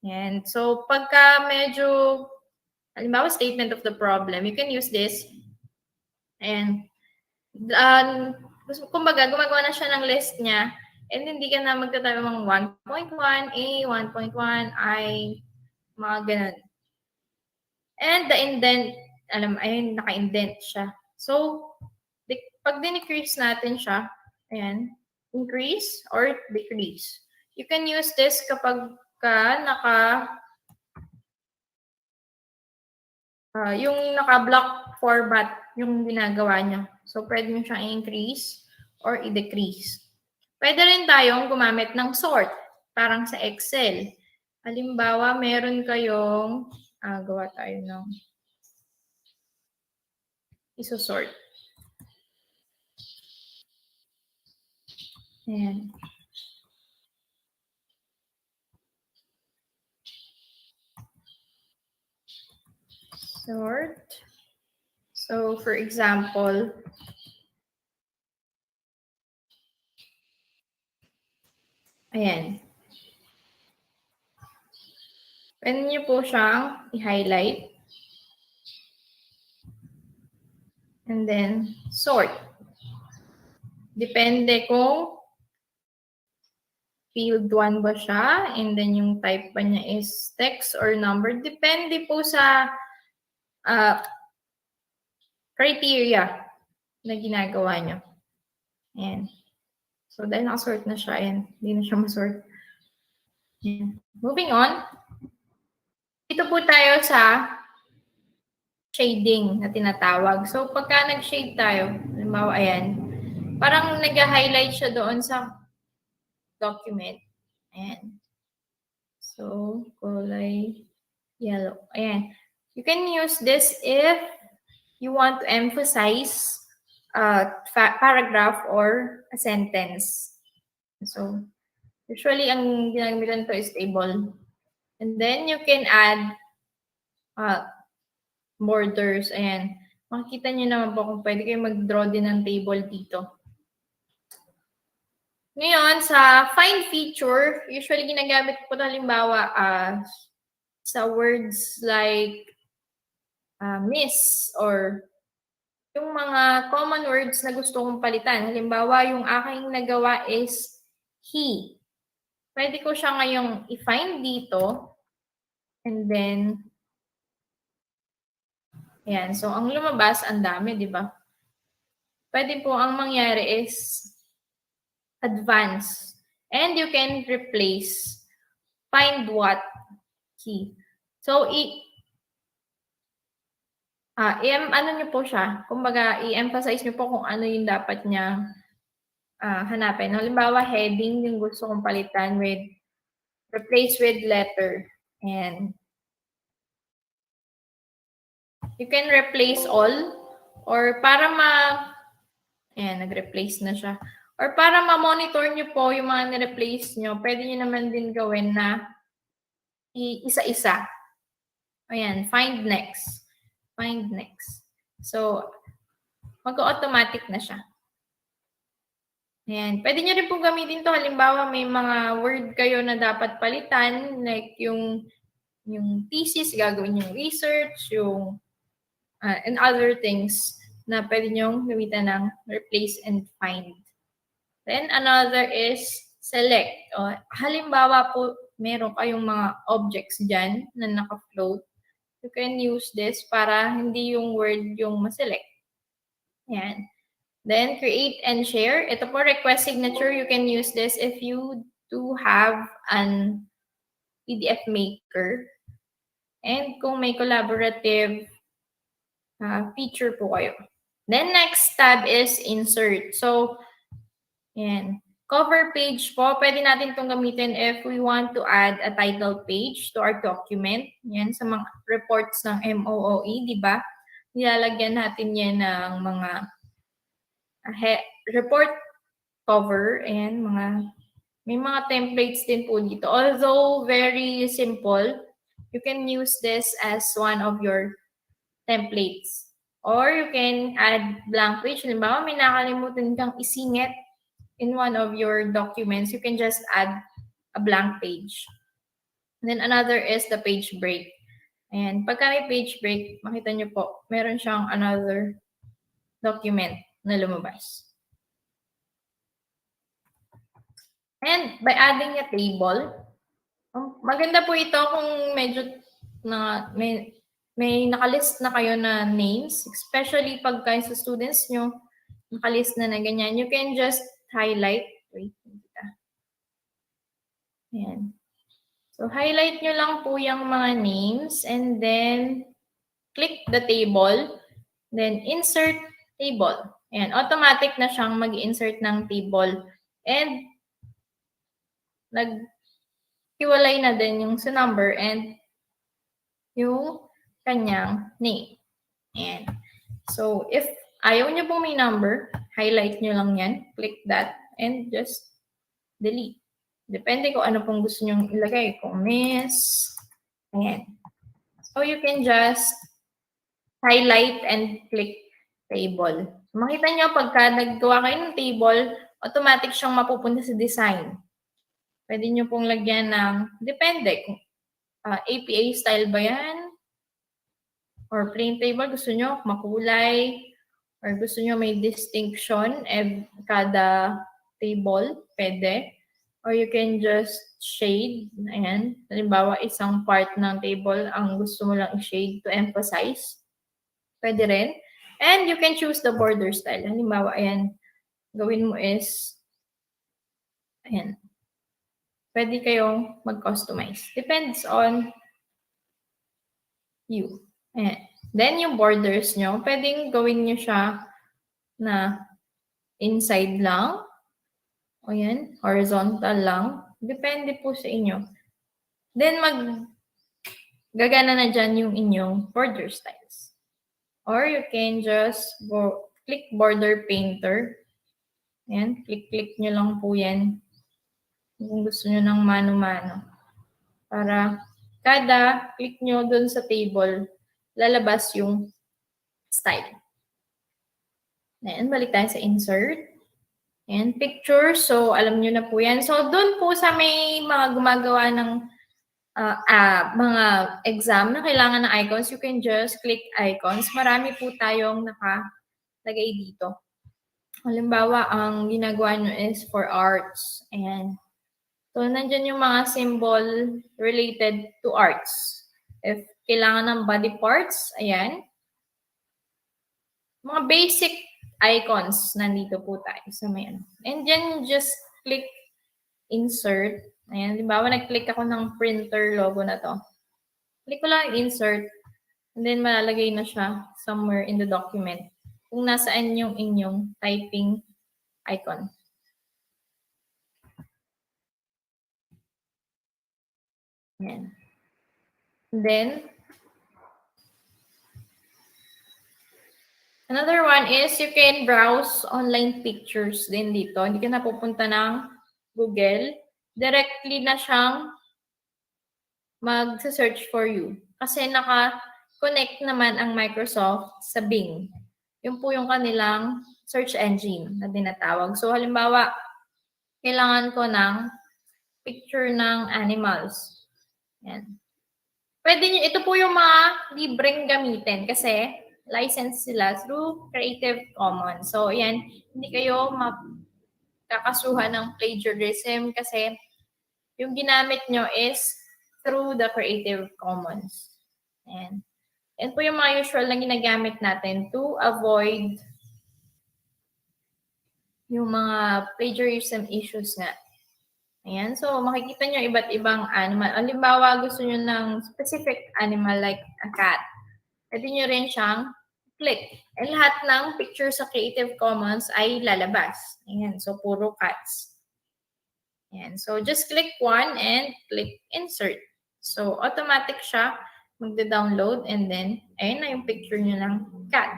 Ayan. So, pagka medyo, halimbawa, statement of the problem, you can use this. And, kumbaga, gumagawa na siya ng list niya. And hindi ka na magtatabi ng 1.1, A, 1.1, I, mga ganun. And the indent, ayun, naka-indent siya. So, pag dinecrease natin siya, Ayan. Increase or decrease. You can use this kapag yung naka-block format yung ginagawa niya. So, pwede nyo siyang i-increase or i-decrease. Pwede rin tayong gumamit ng sort, parang sa Excel. Halimbawa, meron kayong, gawa tayo ng iso-sort. Ayan. Sort. So, for example, ayan. Pwede nyo po siyang i-highlight. And then, sort. Depende kung field 1 ba siya, and then yung type ba niya is text or number. Depende po sa criteria na ginagawa niyo. Ayan. So, dahil nakasort na siya, ayan, hindi na siya masort. Ayan. Moving on. Dito po tayo sa shading na tinatawag. So, pagka nag-shade tayo, halimbawa, ayan, parang nag-highlight siya doon sa document. Ayan. So, kulay yellow. Ayan. You can use this if you want to emphasize a paragraph or a sentence. So, usually, ang ginagamitan to is table. And then, you can add borders. Ayan. Makikita nyo naman po kung pwede kayo mag-draw din ng table dito. Ngayon, sa find feature, usually ginagamit ko ito halimbawa sa words like miss or yung mga common words na gusto kong palitan. Halimbawa, yung aking nagawa is he. Pwede ko siya ngayong i-find dito. And then, ayan. So, ang lumabas, ang dami, di ba? Pwede po ang mangyari is advance. And you can replace find what he. So, ano nyo po siya? Kumbaga, i-emphasize nyo po kung ano yung dapat niya hanapin. Halimbawa, heading yung gusto kong palitan with, replace with letter. And you can replace all or para ayan, nag-replace na siya. Or para ma-monitor nyo po yung mga na-replace nyo, pwede nyo naman din gawin na isa-isa. Ayan, find next. Find next. So, mag-automatic na siya. Ayan. Pwede nyo rin po gamitin to. Halimbawa, may mga word kayo na dapat palitan, like yung thesis, gagawin yung research, yung and other things na pwede nyo gamitan ng replace and find. Then, another is select. O, halimbawa po, meron kayong mga objects dyan na naka-float. You can use this para hindi yung word yung ma-select. Ayan. Then, create and share. Ito po, request signature. You can use this if you do have an PDF maker. And kung may collaborative feature po kayo. Then, next tab is insert. So, ayan. Cover page po, pwede natin itong gamitin if we want to add a title page to our document. Yan, sa mga reports ng MOOE, di ba? Nilalagyan natin yan ng mga report cover and may mga templates din po dito. Although very simple, you can use this as one of your templates. Or you can add blank page. Halimbawa, may nakalimutan kang isingit in one of your documents, you can just add a blank page. And then another is the page break. And pagka may page break, makita nyo po, meron siyang another document na lumabas. And by adding a table, maganda po ito kung medyo may nakalist na kayo na names, especially pagka sa students nyo, nakalist na ganyan. You can just highlight. Wait. Ayan. So, highlight nyo lang po yung mga names and then click the table. Then, insert table. Ayan. Automatic na siyang mag-insert ng table. And, naghiwalay na din yung sa number and yung kanyang name. Ayan. So, if ayaw nyo pong may number, highlight nyo lang yan. Click that and just delete. Depende kung ano pong gusto nyo ilagay. Kung miss. Ayan. So, you can just highlight and click table. Makita nyo, pagka naggawa kayo ng table, automatic siyang mapupunta sa design. Pwede nyo pong lagyan ng, depende. Kung APA style ba yan? Or plain table, gusto nyo makulay? Or gusto nyo may distinction kada table? Pwede. Or you can just shade. Ayan. Halimbawa, isang part ng table ang gusto mo lang i-shade to emphasize. Pwede rin. And you can choose the border style. Halimbawa, ayan. Gawin mo is, ayan. Pwede kayong mag-customize. Depends on you. Ayan. Then, yung borders nyo, pwedeng gawin nyo siya na inside lang. O yan, horizontal lang. Depende po sa inyo. Then, gagana na dyan yung inyong border styles. Or you can just click border painter. Ayan, click nyo lang po yan. Kung gusto nyo ng mano-mano. Para kada click nyo dun sa table, lalabas yung style. Ayan, balik tayo sa insert. And picture, so alam nyo na po yan. So doon po sa may mga gumagawa ng mga exam na kailangan ng icons, you can just click icons. Marami po tayong nakalagay dito. Halimbawa, ang ginagawa nyo is for arts. Ayan. So nandyan yung mga symbol related to arts. If kailangan ng body parts, ayan. Mga basic icons, nandito po tayo sa may ano. And then, just click insert. Ayan, halimbawa, nag-click ako ng printer logo na to. Click ko lang insert. And then, malalagay na siya somewhere in the document. Kung nasaan yung inyong typing icon. Ayan. And then, another one is you can browse online pictures din dito. Hindi ka na pupunta ng Google. Directly na siyang mag-search for you. Kasi naka-connect naman ang Microsoft sa Bing. Yun po yung kanilang search engine na tinatawag. So, halimbawa, kailangan ko ng picture ng animals. Yan. Pwede nyo, ito po yung mga libreng gamitin kasi license sila through Creative Commons. So, yan, hindi kayo makakasuhan ng plagiarism kasi yung ginamit nyo is through the Creative Commons. Ayan. Yan po yung mga usual na ginagamit natin to avoid yung mga plagiarism issues nga. Ayan. So, makikita nyo iba't ibang animal. Halimbawa, gusto nyo ng specific animal like a cat. Pwede nyo rin siyang click. And lahat ng picture sa Creative Commons ay lalabas. Ayan. So, puro cats. Ayan. So, just click one and click insert. So, automatic siya magda-download and then, ayun na yung picture nyo ng cat.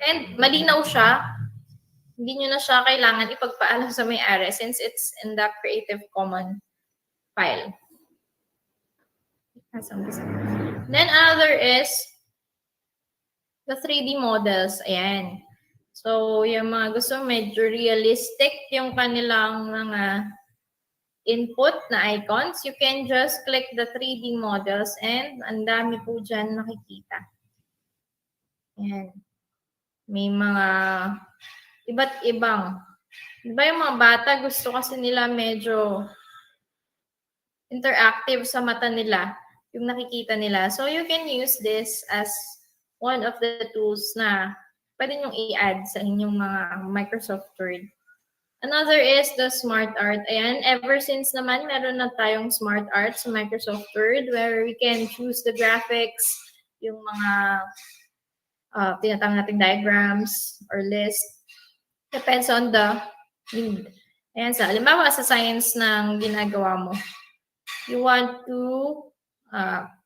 And malinaw siya. Hindi nyo na siya kailangan ipagpaalam sa may-ari since it's in the Creative Commons file. Then, another is the 3D models. Ayan. So, yung mga gusto medyo realistic yung kanilang mga input na icons, you can just click the 3D models and ang dami po dyan nakikita. Ayan. May mga iba't ibang. Diba yung mga bata gusto kasi nila medyo interactive sa mata nila, yung nakikita nila. So, you can use this as one of the tools na pwede nyong i-add sa inyong mga Microsoft Word Another is the Smart Art. Ayan, ever since naman, meron na tayong Smart Art sa Microsoft Word where we can choose the graphics, yung mga tinatawag nating diagrams or list. Depends on the need. Ayan, sa halimbawa sa science ng ginagawa mo, you want to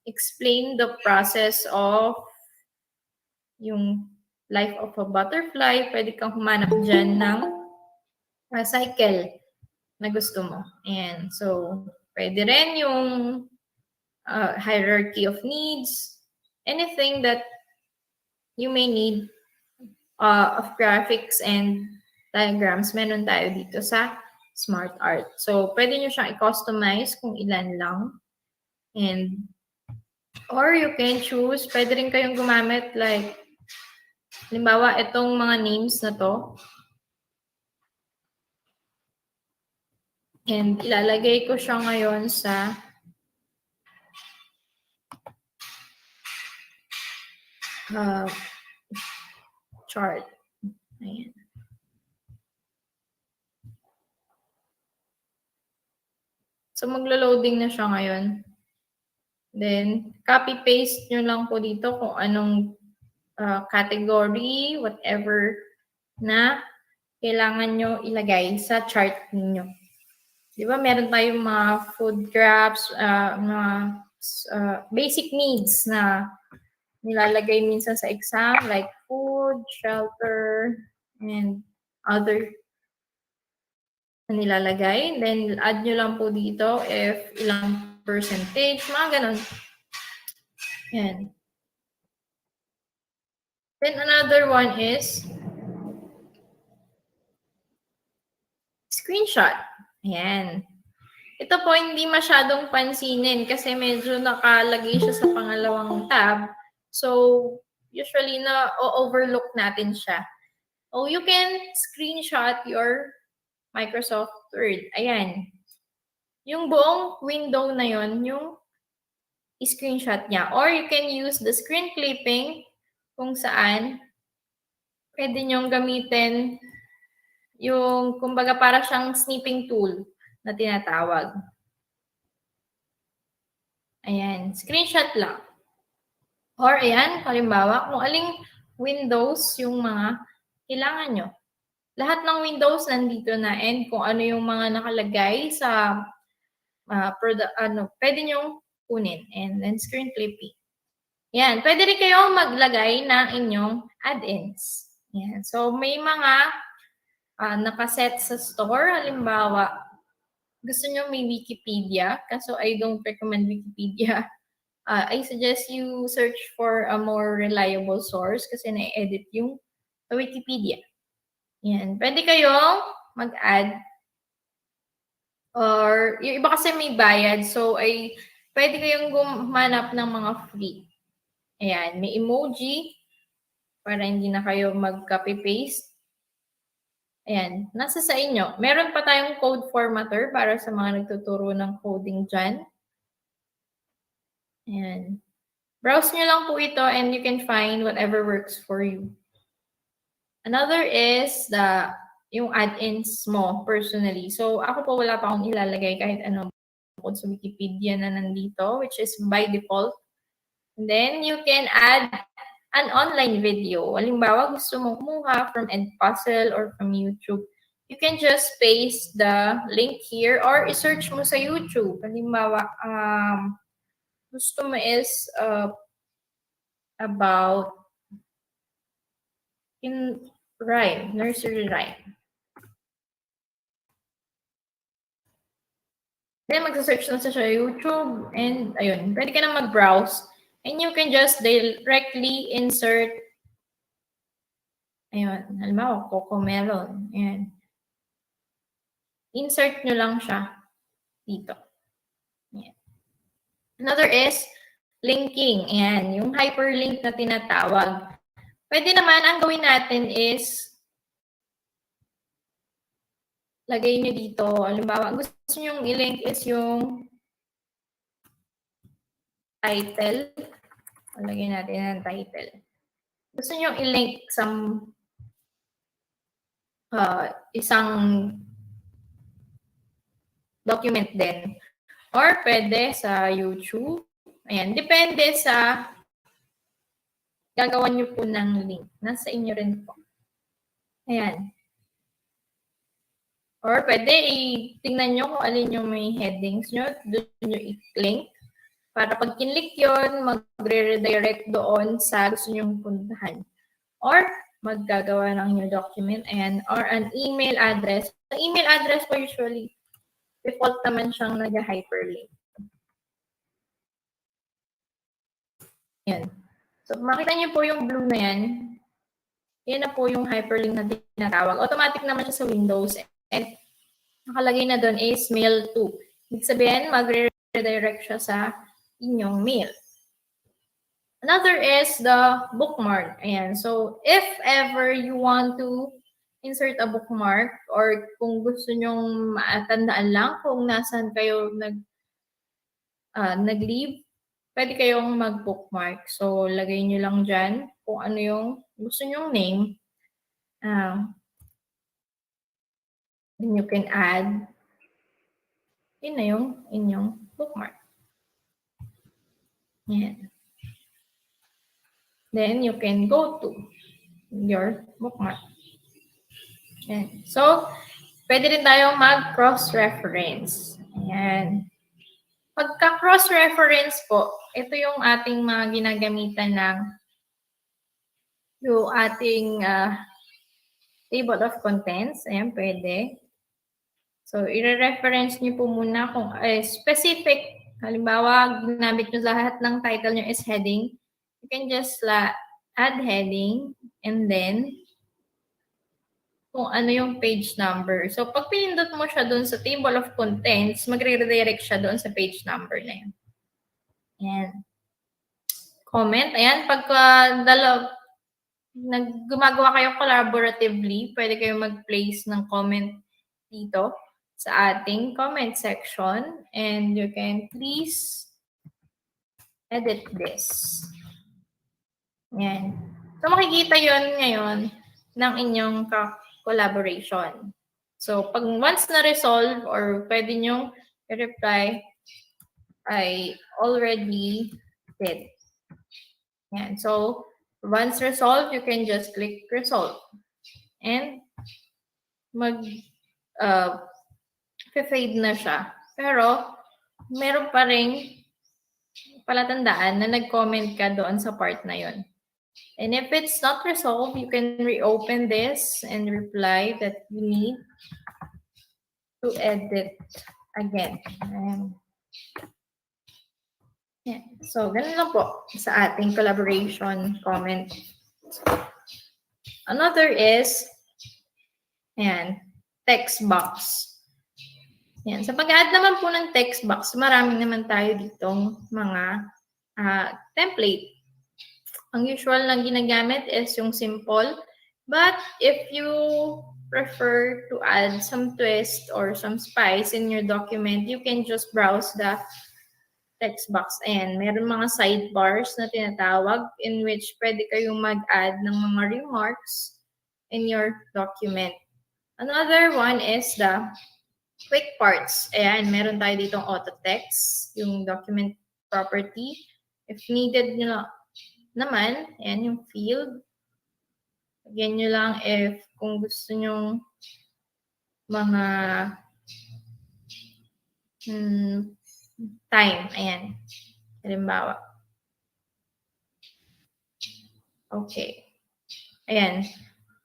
explain the process of yung life of a butterfly, pwede kang humanap dyan ng cycle na gusto mo. And so, pwede rin yung hierarchy of needs, anything that you may need of graphics and diagrams, meron tayo dito sa Smart Art. So, pwede nyo siyang i-customize kung ilan lang. And, or you can choose, pwede rin kayong gumamit like, halimbawa, itong mga names na to. And ilalagay ko siya ngayon sa chart. Ayan. So, maglo-loading na siya ngayon. Then, copy-paste nyo lang po dito kung anong category, whatever na kailangan nyo ilagay sa chart ninyo. Di ba, meron tayong mga food graphs, mga basic needs na nilalagay minsan sa exam, like food, shelter, and other na nilalagay. Then, add nyo lang po dito if ilang percentage, mga ganun. Yan. Then, another one is screenshot. Ayan. Ito po hindi masyadong pansinin kasi medyo nakalagay siya sa pangalawang tab. So, usually na-overlook natin siya. So, you can screenshot your Microsoft Word. Ayan. Yung buong window na yon, yung screenshot niya. Or you can use the screen clipping kung saan pwede nyong gamitin yung, kumbaga, para siyang snipping tool na tinatawag. Ayan, screenshot lang. Or ayan, halimbawa, kung aling windows yung mga kailangan nyo. Lahat ng windows nandito na and kung ano yung mga nakalagay sa pwede nyong kunin. And then screen clipping. Yan, pwede rin kayong maglagay ng inyong add-ins. Yan. So, may mga nakaset sa store. Halimbawa, gusto nyo may Wikipedia, kaso I don't recommend Wikipedia. I suggest you search for a more reliable source kasi na-edit yung Wikipedia. Yan. Pwede kayong mag-add. Or, yung iba kasi may bayad, so pwede kayong gumanap ng mga free. Ayan, may emoji para hindi na kayo mag-copy-paste. Ayan, nasa sa inyo. Meron pa tayong code formatter para sa mga nagtuturo ng coding dyan. Ayan. Browse nyo lang po ito and you can find whatever works for you. Another is yung add-ins mo personally. So, ako po wala pa akong ilalagay kahit ano bukod sa Wikipedia na nandito, which is by default. And then, you can add an online video. Halimbawa, gusto mo kumuha from Edpuzzle or from YouTube. You can just paste the link here or i-search mo sa YouTube. Halimbawa, gusto mo is about in rhyme, nursery rhyme. Then, magsa-search na sa YouTube and ayun, pwede ka na mag-browse and you can just directly insert ayun, halimbawa, Cocomelon. Ayan. Insert nyo lang siya dito. Ayan. Another is linking. Ayan, yung hyperlink na tinatawag. Pwede naman, ang gawin natin is lagay nyo dito. Halimbawa, gusto nyo i-link is yung title. Lagay natin ang title. Gusto nyo i-link isang document din. Or pwede sa YouTube. Ayan, depende sa gagawan nyo po ng link. Nasa inyo rin po. Ayan. Or pwede tingnan nyo kung alin yung may headings nyo. Doon nyo i-link. Para pag kinlik yun, magre-redirect doon sa gusto nyong puntahan. Or maggagawa ng new document. Ayan. Or an email address. Sa email address po usually, default naman siyang nag-hyperlink. Yan. So, makita niyo po yung blue na yan. Yan na po yung hyperlink na tinatawag. Automatic naman siya sa Windows. And nakalagay na doon is mail to. Ibig sabihin, magre-redirect siya sa inyong mail. Another is the bookmark. Ayan. So, if ever you want to insert a bookmark or kung gusto nyong matandaan lang kung nasan kayo nag-leave, pwede kayong mag-bookmark. So, lagay nyo lang dyan kung ano yung gusto nyong name. Then you can add. Yun na yung inyong bookmark. Yan. Then you can go to your bookmark. Yan. So, pwede rin tayong mag-cross-reference. Ayan. Pagka cross-reference po, ito yung ating mga ginagamitan ng yung ating table of contents. Ayan, pwede. So, i-reference nyo po muna kung specific. Halimbawa, ginamit nyo lahat ng title nyo is heading. You can just add heading and then kung ano yung page number. So, pag pinindot mo siya doon sa table of contents, magre-redirect siya doon sa page number na yun. Ayan. Comment. Ayan, pagka gumagawa kayo collaboratively, pwede kayo mag-place ng comment dito sa ating comment section. And you can please edit this. Ayan. So, makikita yun ngayon ng inyong collaboration. So, pag once na-resolve or pwede nyong i-reply, I already did. Yan. So, once resolved, you can just click resolve. And fade na siya. Pero, meron pa rin palatandaan na nag-comment ka doon sa part na yon. And if it's not resolved, you can reopen this and reply that you need to edit again. Yeah. So, ganun lang po sa ating collaboration comment. Another is, ayan, text box. Ayan. Sa pag-add naman po ng text box, maraming naman tayo ditong mga template. Ang usual na ginagamit is yung simple. But if you prefer to add some twist or some spice in your document, you can just browse the text box. Ayan, meron mga sidebars na tinatawag in which pwede kayong mag-add ng mga remarks in your document. Another one is the quick parts. Ayan, meron tayo ditong auto text, yung document property. If needed nyo naman, ayan yung field. Again nyo lang if kung gusto nyo mga time. Ayan. Halimbawa. Okay. Ayan.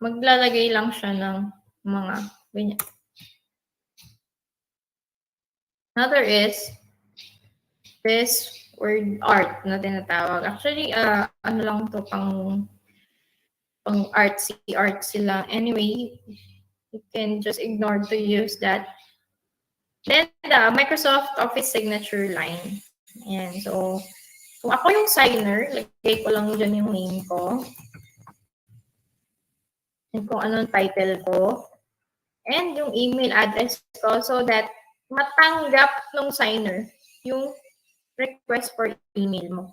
Maglalagay lang siya ng mga ganyan. Another is this word art na tinatawag. Actually, ano lang to pang artsy lang. Anyway, you can just ignore to use that. Then, the Microsoft Office signature line. Ayan. So, kung ako yung signer, lagay ko lang dyan yung name ko. And kung anong title ko. And yung email address ko so that matanggap ng signer yung request for email mo.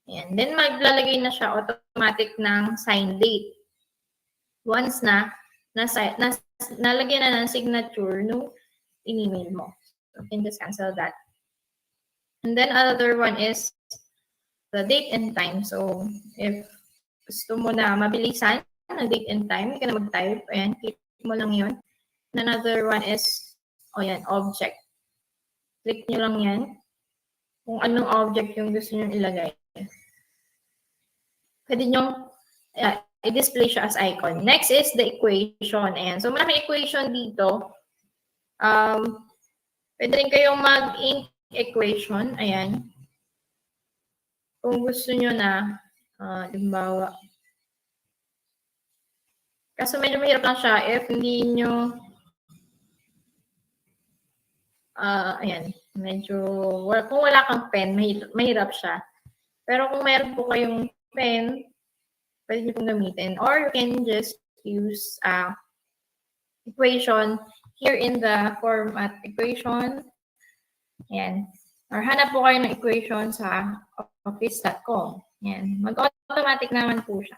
Ayan. Then, maglalagay na siya automatic ng sign date. Once na nalagyan na ng signature no in-email mo. So, you can just cancel that. And then another one is the date and time. So, if gusto mo na mabilisan na date and time, you can mag-type. Ayan, click mo lang yun. And another one is, yan, object. Click nyo lang yan. Kung anong object yung gusto nyo ilagay. Pwede nyo i-display siya as icon. Next is the equation. Ayan. So, maraming equation dito. Pwede rin kayong mag-ink equation. Ayan. Kung gusto nyo na, halimbawa. Kaso medyo mahirap lang siya if hindi nyo, ayan, medyo, kung wala kang pen, mahirap siya. Pero kung meron po kayong pen, pwede nyo pong gamitin. Or you can just use equation here in the format equation. Ayan. Or hanap po kayo ng equation sa office.com. Ayan. Mag-automatic naman po siya.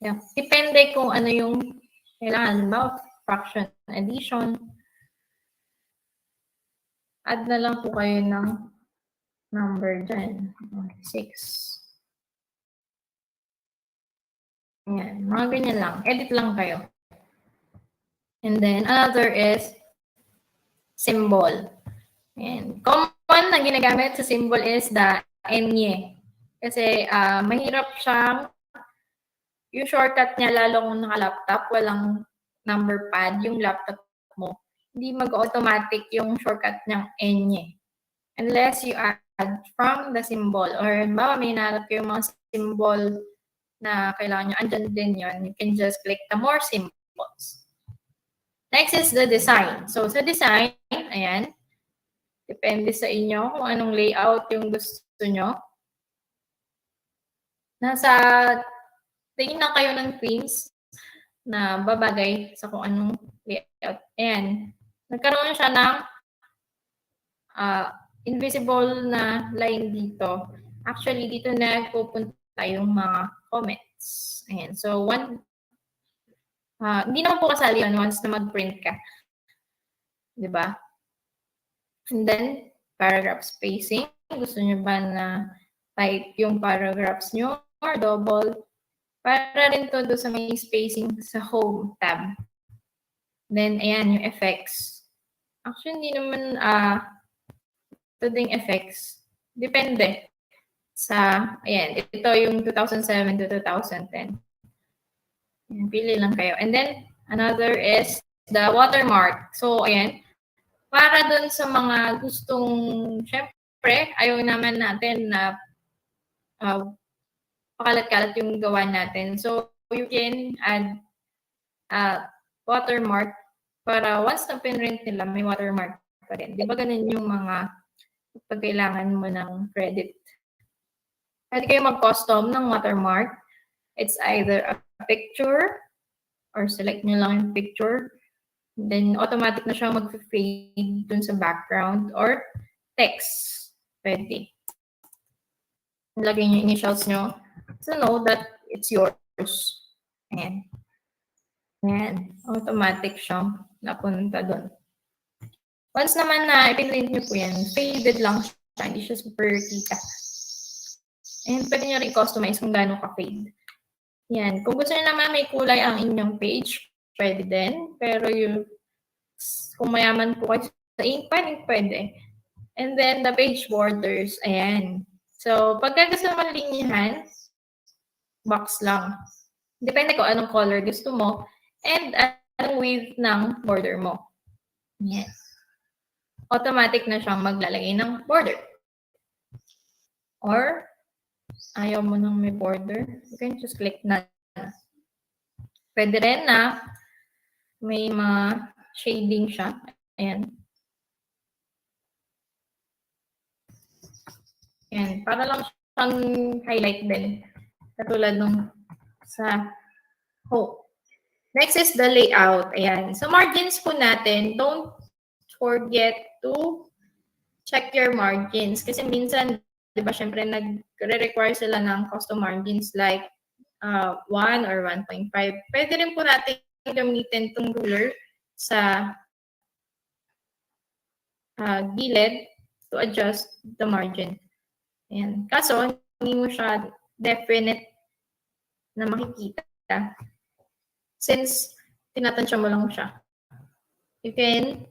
Yeah. Depende kung ano yung kailangan ba, fraction addition. Add na lang po kayo ng number dyan. 6. Ayan. Mga ganyan lang. Edit lang kayo. And then, another is symbol. Ayan. Common na ginagamit sa symbol is the enye. Kasi mahirap siyang yung shortcut niya, lalo kung naka-laptop, walang number pad, yung laptop mo, hindi mag-automatic yung shortcut niyang enye. Unless you add from the symbol. Or may nahanap yung mga symbol na kailangan nyo, andyan din yun. You can just click the more symbols. Next is the design. So, sa design, ayan, depende sa inyo kung anong layout yung gusto nyo. Tingin na kayo ng themes na babagay sa kung anong layout. Ayan. Nagkaroon siya ng invisible na line dito. Actually, dito na pupunta yung mga comments. Ayan. So, hindi naman po kasali yun once na mag-print ka. Diba? And then, paragraph spacing. Gusto nyo ba na type yung paragraphs nyo or double? Para rin to do sa may spacing sa home tab. Then, ayan, yung effects. Actually, hindi naman ito ding effects. Depende sa, ayan, ito yung 2007 to 2010. Ayan, pili lang kayo. And then, another is the watermark. So, ayan, para dun sa mga gustong, syempre, ayaw naman natin na pakalat-kalat yung gawa natin. So, you can add watermark para once na pinrint nila, may watermark pa rin. Di ba ganun yung mga pagkailangan mo ng credit? Pwede kayo mag-custom ng watermark. It's either a picture or select nyo lang yung picture. Then, automatic na siya mag-fade dun sa background or text. Pwede. Lagay nyo initials nyo to know that it's yours. Ayan. Ayan. Automatic siyang napunta doon. Once naman na ipinrint nyo po yan, faded lang siya. Hindi siya super kita. And pwede nyo rin customize kung gano'ng ka-fade. Yan. Kung gusto nyo naman may kulay ang inyong page, pwede din. Pero kung mayaman po kayo sa ink, pwede. And then the page borders. Ayan. So, pagka gusto mo linyahan, box lang. Depende kung anong color gusto mo and anong width ng border mo. Yes. Automatic na siyang maglalagay ng border. Or, ayaw mo nang may border, you can just click na. Pwede rin na may mga shading siya. Ayan. Ayan. Para lang siyang highlight din. Katulad nung sa home. Next is the layout. Ayan. So, margins po natin, don't forget to check your margins. Kasi minsan, di ba, syempre, nagre-require sila ng custom margins like 1 or 1.5. Pwede rin po natin gamitin itong ruler sa gilid to adjust the margin. Ayan. Kaso, hindi mo siya definite na makikita since tinatansya mo lang siya. You can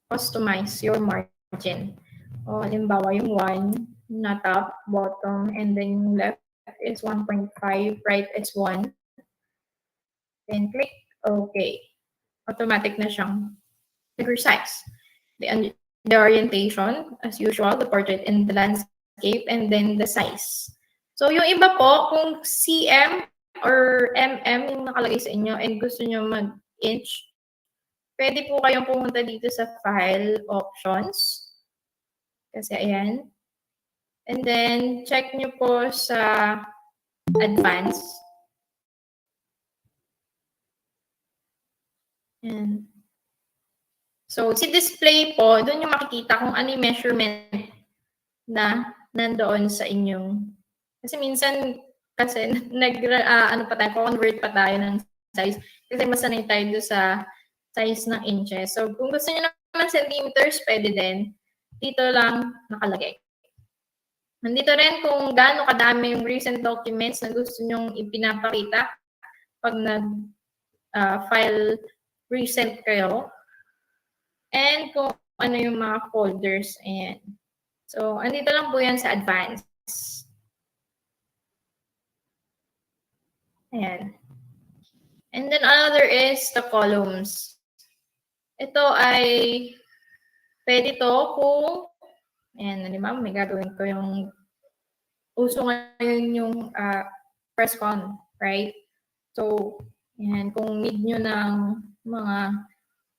customize your margin. O, halimbawa, yung 1 na top, bottom, and then yung left is 1.5, right is 1. Then click OK. Automatic na siyang nag-resize. The orientation, as usual, the portrait and the landscape, and then the size. So, yung iba po, kung cm or mm yung nakalagay sa inyo and gusto nyo mag-inch, pwede po kayong pumunta dito sa File Options. Kasi ayan. And then, check nyo po sa Advanced. Ayan. So, si display po, doon yung makikita kung ano yung measurement na nandoon sa inyong. Kasi minsan, kasi convert pa tayo ng size. Kasi masanay tayo doon sa size ng inches. So, kung gusto niyo naman centimeters, pwede din. Dito lang nakalagay. Nandito rin kung gaano kadami yung recent documents na gusto nyong ipinapakita pag nag-file recent kayo. And kung ano yung mga folders. Ayan. So, andito lang po yan sa advanced. Ayan. And then another is the columns. Ito ay pwede to kung, ayan, halimbawa, may gagawin ko yung uso ngayon yung press con, right? So, ayan, kung need nyo ng mga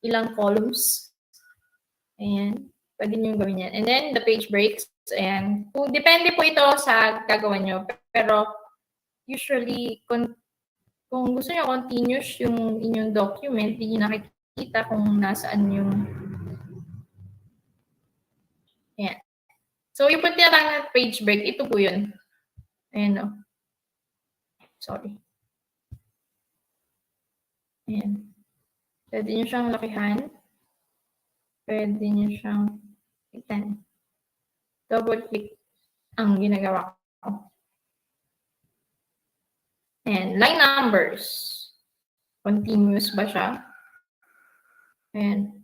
ilang columns, ayan, pwede nyo gawin yan. And then, the page breaks, ayan. Kung depende po ito sa gagawa nyo, pero usually, kung gusto nyo continuous yung inyong document, hindi nyo nakikita kung nasaan yung ayan. So, yung tinatawag na page break, ito po yun. Ayan o. Sorry. Ayan. Pwede nyo siyang lakihan. Pwede nyo siyang itan. Double click ang ginagawa ko. Ayan. Line numbers. Continuous ba siya? Ayan.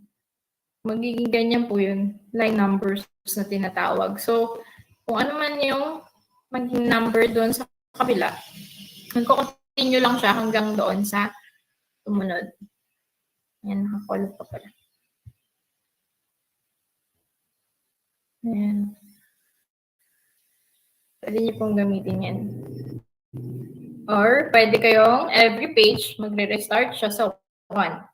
Magiging ganyan po yun. Line numbers na tinatawag. So, kung ano man yung maging number doon sa kabila, magko-continue lang siya hanggang doon sa sumunod. Ayan, nakakolog pa pala. Ayan. Pwede niyo pong gamitin yan. Or, pwede kayong every page, magre-restart siya sa 1.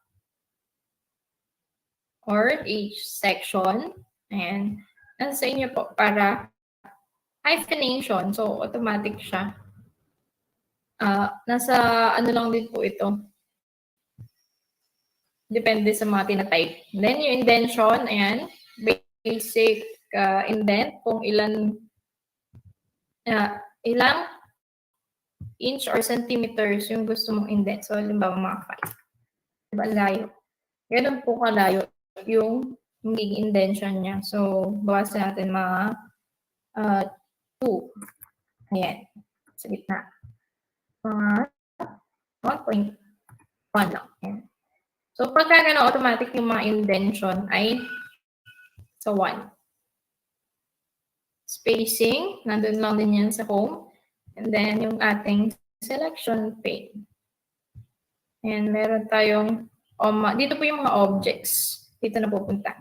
Or each section. Ayan. Nasa inyo po para hyphenation. So, automatic siya. Nasa ano lang din po ito. Depende sa mga tinatype. Then, yung indentation, ayan. Basic indent. Kung ilang inch or centimeters yung gusto mong indent. So, halimbawa mga 5. Diba, layo. Ganun po kalayo yung magiging indentation niya. So, bawasan natin mga 2. Ayan. Sa gitna. Mga 1.1 lang. Ayan. So, pagka gano'n, automatic yung mga indentation ay sa 1. Spacing, nandun lang din yan sa home. And then, yung ating selection pane. And meron tayong, dito po yung mga objects. Dito na pupunta.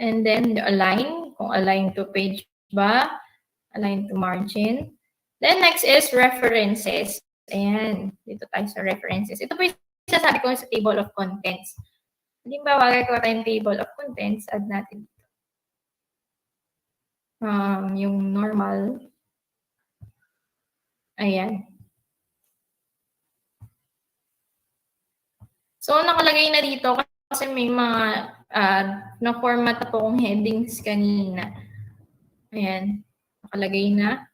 And then, the align, kung align to page ba, align to margin. Then, next is references. Ayan, dito tayo sa references. Ito po yung sasabi ko sa table of contents. Halimbawa, gagawa tayong table of contents, add natin dito. Yung normal. Ayan. So, nakalagay na dito kasi may mga na-format na po kong headings kanina. Ayan. Nakalagay na.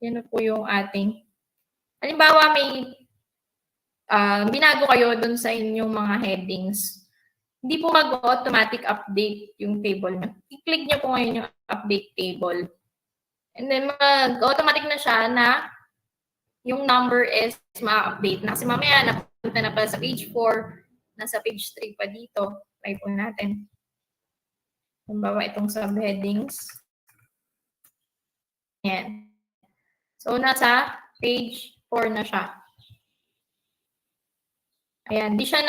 Yan na po yung ating. Halimbawa, may binago kayo dun sa inyong mga headings. hindi po mag-automatic update yung table nyo. I-click nyo po ngayon yung update table. And then mag-automatic na siya na yung number is ma-update na. Kasi mamaya napunta na pala sa page 4, nasa page 3 pa dito. Try po natin. Halimbawa itong subheadings. Ayan. So, nasa page 4 na siya. Ayan, di siya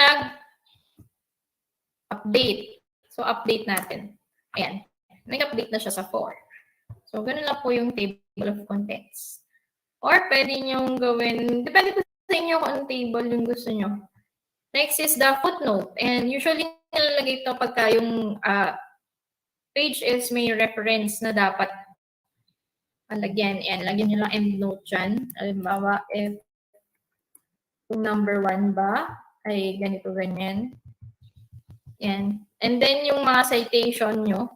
nag-update. So, update natin. Ayan. Nag-update na siya sa 4. So, ganun lang po yung table of contents. Or, pwede nyo gawin, depende po sa inyo kung anong table yung gusto nyo. Next is the footnote. And usually, nilalagay ito pagka yung page is may reference na dapat lagyan. And lagyan nyo lang endnote dyan. Halimbawa, if kung number 1 ba, ay ganito, ganyan. Yan. And then, yung mga citation nyo,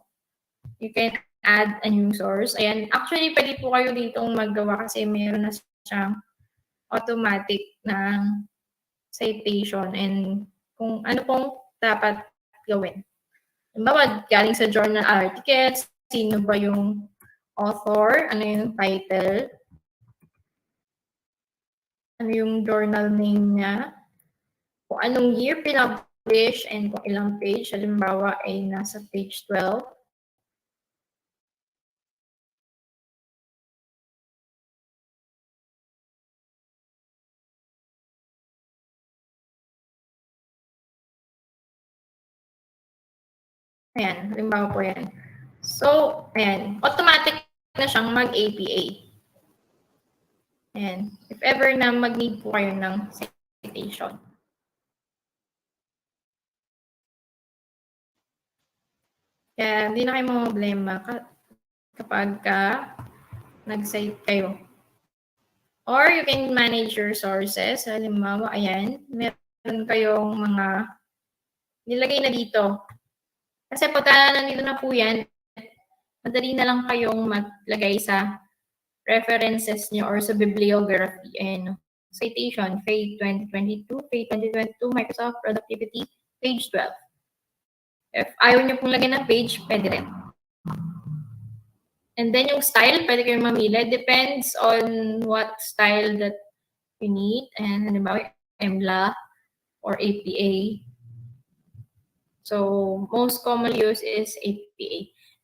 you can add a new source. Ayan. Actually, pwede po kayo ditong maggawa kasi meron na siyang automatic na citation and kung ano pong dapat gawin. Halimbawa, galing sa journal articles, sino ba yung author, ano yung title, ano yung journal name niya, kung anong year pinapublish, and kung ilang page. Halimbawa ay nasa page 12. Ayan, halimbawa po yan. So, ayan, automatic na siyang mag-APA. Ayan, if ever na mag-need po kayo ng citation. Kaya hindi na kayo problema kapag nag-cite kayo. Or you can manage your sources. Halimbawa, ayan, meron kayong mga nilagay na dito. Kasi pagka nandito na po yan, madali na lang kayong maglagay sa references nyo or sa bibliography. Ayan, citation, FADE 2022, FADE 2022, Microsoft Productivity, page 12. If ayaw nyo pong lagyan ng page, pwede rin. And then yung style, pwede kayong mamili. Depends on what style that you need. And halimbawa, EMLA or APA. So, most commonly used is APA.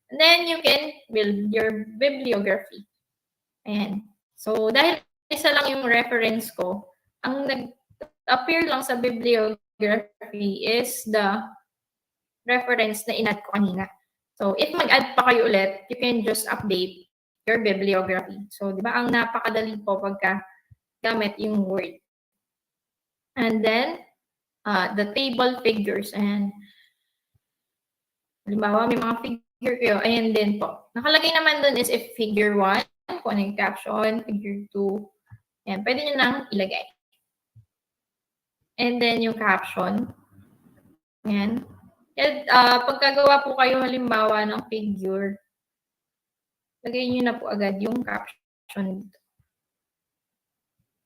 And then you can build your bibliography. Ayan. So, dahil isa lang yung reference ko, ang nag-appear lang sa bibliography is the reference na in-add ko kanina. So, if mag-add pa kayo ulit, you can just update your bibliography. So, di ba, ang napakadali po pagka gamit yung Word. And then, the table figures. And, halimbawa, may mga figure kayo. Ayan din po. Nakalagay naman dun is if figure 1, kung ano yung caption, figure 2. Ayan, pwede nyo nang ilagay. And then, yung caption. Ayan. Pagkagawa po kayo halimbawa ng figure, lagay nyo na po agad yung caption dito.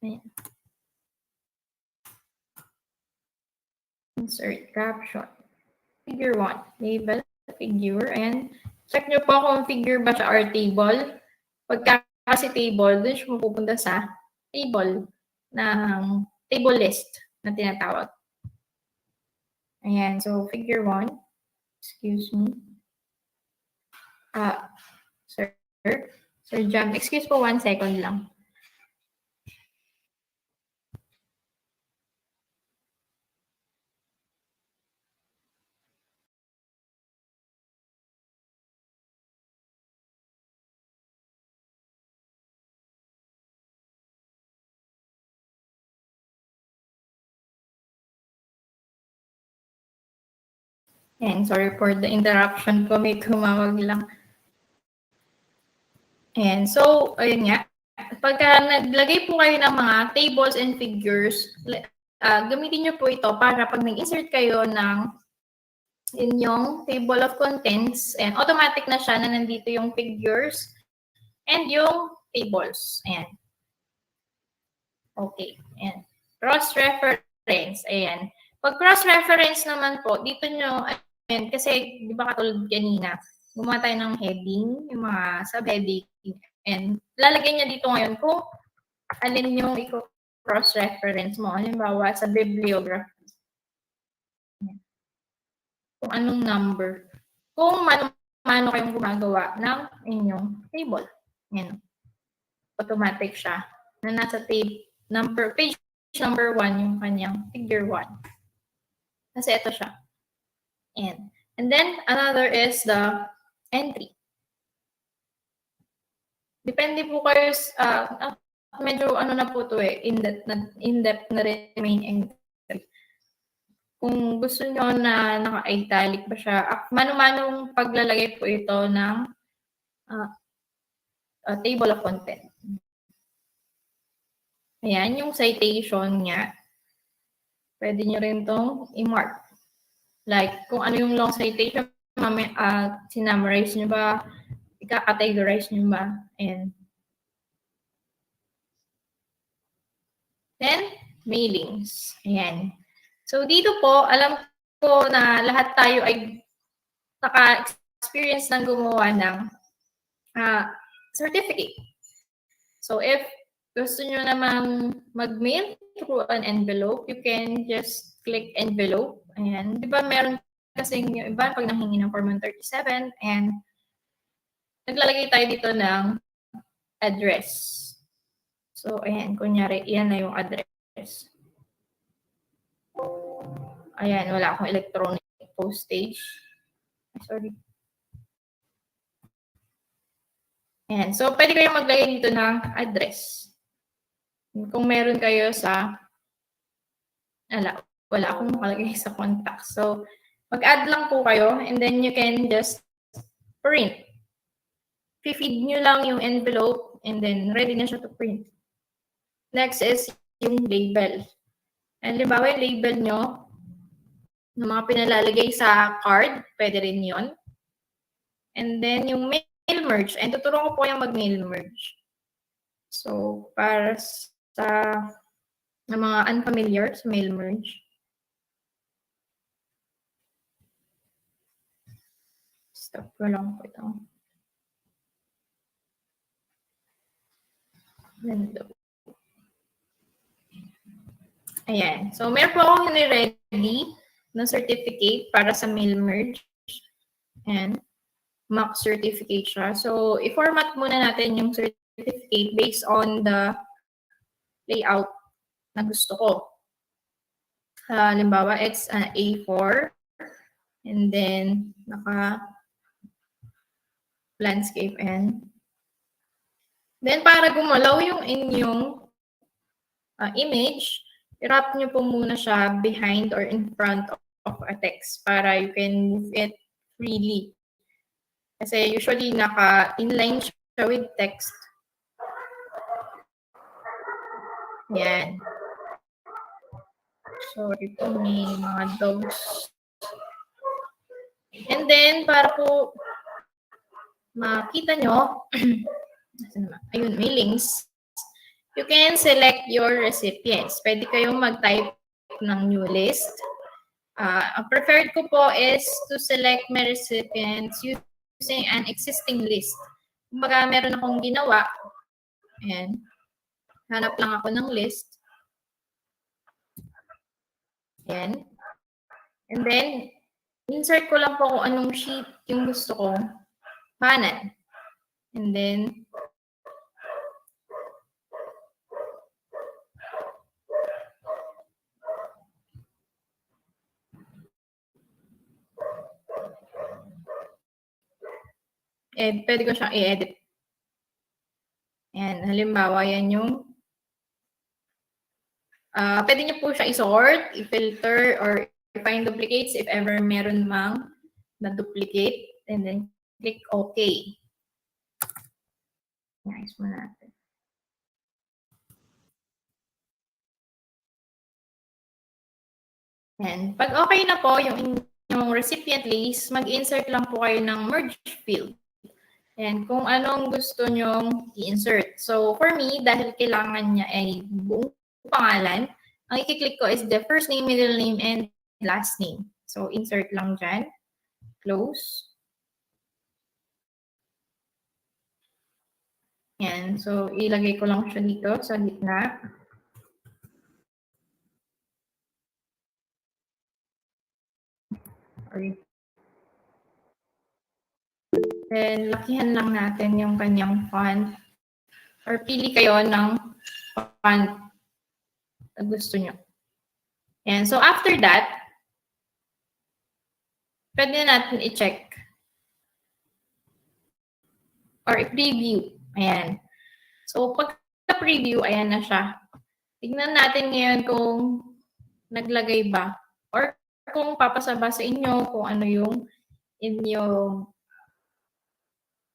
Ayan. Insert caption. Figure 1. Label, figure, and check nyo po kung figure ba siya or table. Pagka kasi table, dun siya pupunta sa table ng table list na tinatawag. Ayan, so figure 1. Excuse me. Sir Jam, excuse po 1 second lang. And sorry for the interruption ko, may tumawag lang. And so, ayun nga, pagka naglagay po kayo ng mga tables and figures, gamitin nyo po ito para pag nag-insert kayo ng inyong table of contents, and automatic na siya na nandito yung figures and yung tables. Ayan. Okay. Ayan. Cross-reference. Ayan. Pag cross-reference naman po, dito nyo, ayan, kasi di ba katulad kanina, gumawa tayo ng heading, yung mga subheading, and lalagay niya dito ngayon kung alin yung cross-reference mo. Halimbawa, sa bibliography. Kung anong number. Kung mano kayong gumagawa ng inyong table. Yan. Automatic siya. Na nasa page number 1 yung kanyang figure 1. Kasi ito siya. And then, another is the entry. Depende po kayo, medyo ano na po to in-depth na rin main entry. Kung gusto nyo na naka-italic ba siya, mano-manong paglalagay po ito ng table of content. Ayan, yung citation niya. Pwede nyo rin itong i-mark. Like, kung ano yung long citation, sinumarize nyo ba, ika-categorize nyo ba, and then, mailings. Ayan. So, dito po, alam ko na lahat tayo ay naka-experience ng gumawa ng certificate. So, if gusto nyo namang mag-mail through an envelope, you can just click envelope. Ayan. Di ba meron kasing yung iba pag nanghingi ng Form 137 and naglalagay tayo dito ng address. So, ayan. Kunyari, yan na yung address. Ayan, wala akong electronic postage. Sorry. Ayan. So, pwede kayo maglagay dito ng address. Kung meron kayo sa, wala akong makalagay sa contact. So, mag-add lang po kayo and then you can just print. Feed nyo lang yung envelope and then ready na siya to print. Next is yung label. And halimbawa yung label nyo, ng mga pinalalagay sa card, pwede rin yun. And then yung mail merge. And tuturo ko po yung mag-mail merge. So, para sa mga unfamiliar sa mail merge. Stop ko lang po ito. Ayan. So, meron po akong ready na certificate para sa mail merge. And mock certificate siya. So, i-format muna natin yung certificate based on the layout na gusto ko. Halimbawa, it's an A4 and then landscape and then para gumalaw yung inyong image, i-wrap nyo po muna siya behind or in front of a text para you can move it freely. Kasi usually naka-inline siya with text. Yan. Sorry po, may mga dogs. And then, para po makita nyo, ayun, may links. You can select your recipients. Pwede kayong mag-type ng new list. Ang preferred ko po is to select my recipients using an existing list. Kumbaga, meron akong ginawa. Ayan. Hanap lang ako ng list. Ayan. And then, insert ko lang po kung anong sheet yung gusto kong panan. And then, pwede ko siyang i-edit. Ayan, halimbawa, yan yung pwede niyo po siya i-sort, i-filter, or i-find duplicates if ever meron mang na-duplicate. And then, click OK. Nice mo natin. And pag okay na po yung recipient list, mag-insert lang po kayo ng merge field. And kung anong gusto nyong i-insert. So, for me, dahil kailangan niya ay buong pangalan, ang i-click ko is the first name, middle name, and last name. So, insert lang dyan. Close. Yan. So, ilagay ko lang siya dito sa gitna. Sorry. Then, lakihan lang natin yung kanyang font. Or pili kayo ng font na gusto nyo. Yan. So, after that, pwede na natin i-check. Or i-preview. Ayan. So, pagka-preview, ayan na siya. Tignan natin ngayon kung naglagay ba. Or kung papasa ba sa inyo kung ano yung inyong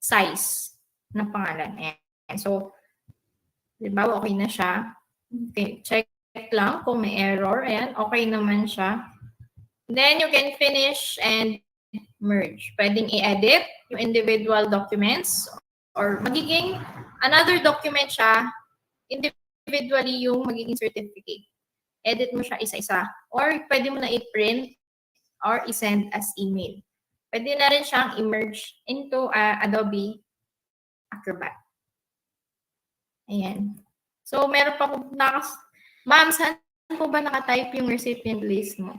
size ng pangalan. Ayan. So, diba, okay na siya. Okay, check lang kung may error. Ayan, okay naman siya. Then, you can finish and merge. Pwedeng i-edit yung individual documents or magiging another document siya, individually yung magiging certificate. Edit mo siya isa-isa. Or pwede mo na i-print or i-send as email. Pwede na rin siyang i-merge into Adobe Acrobat. Ayan. So, meron pa po ma'am, saan po ba nakatype yung recipient list mo?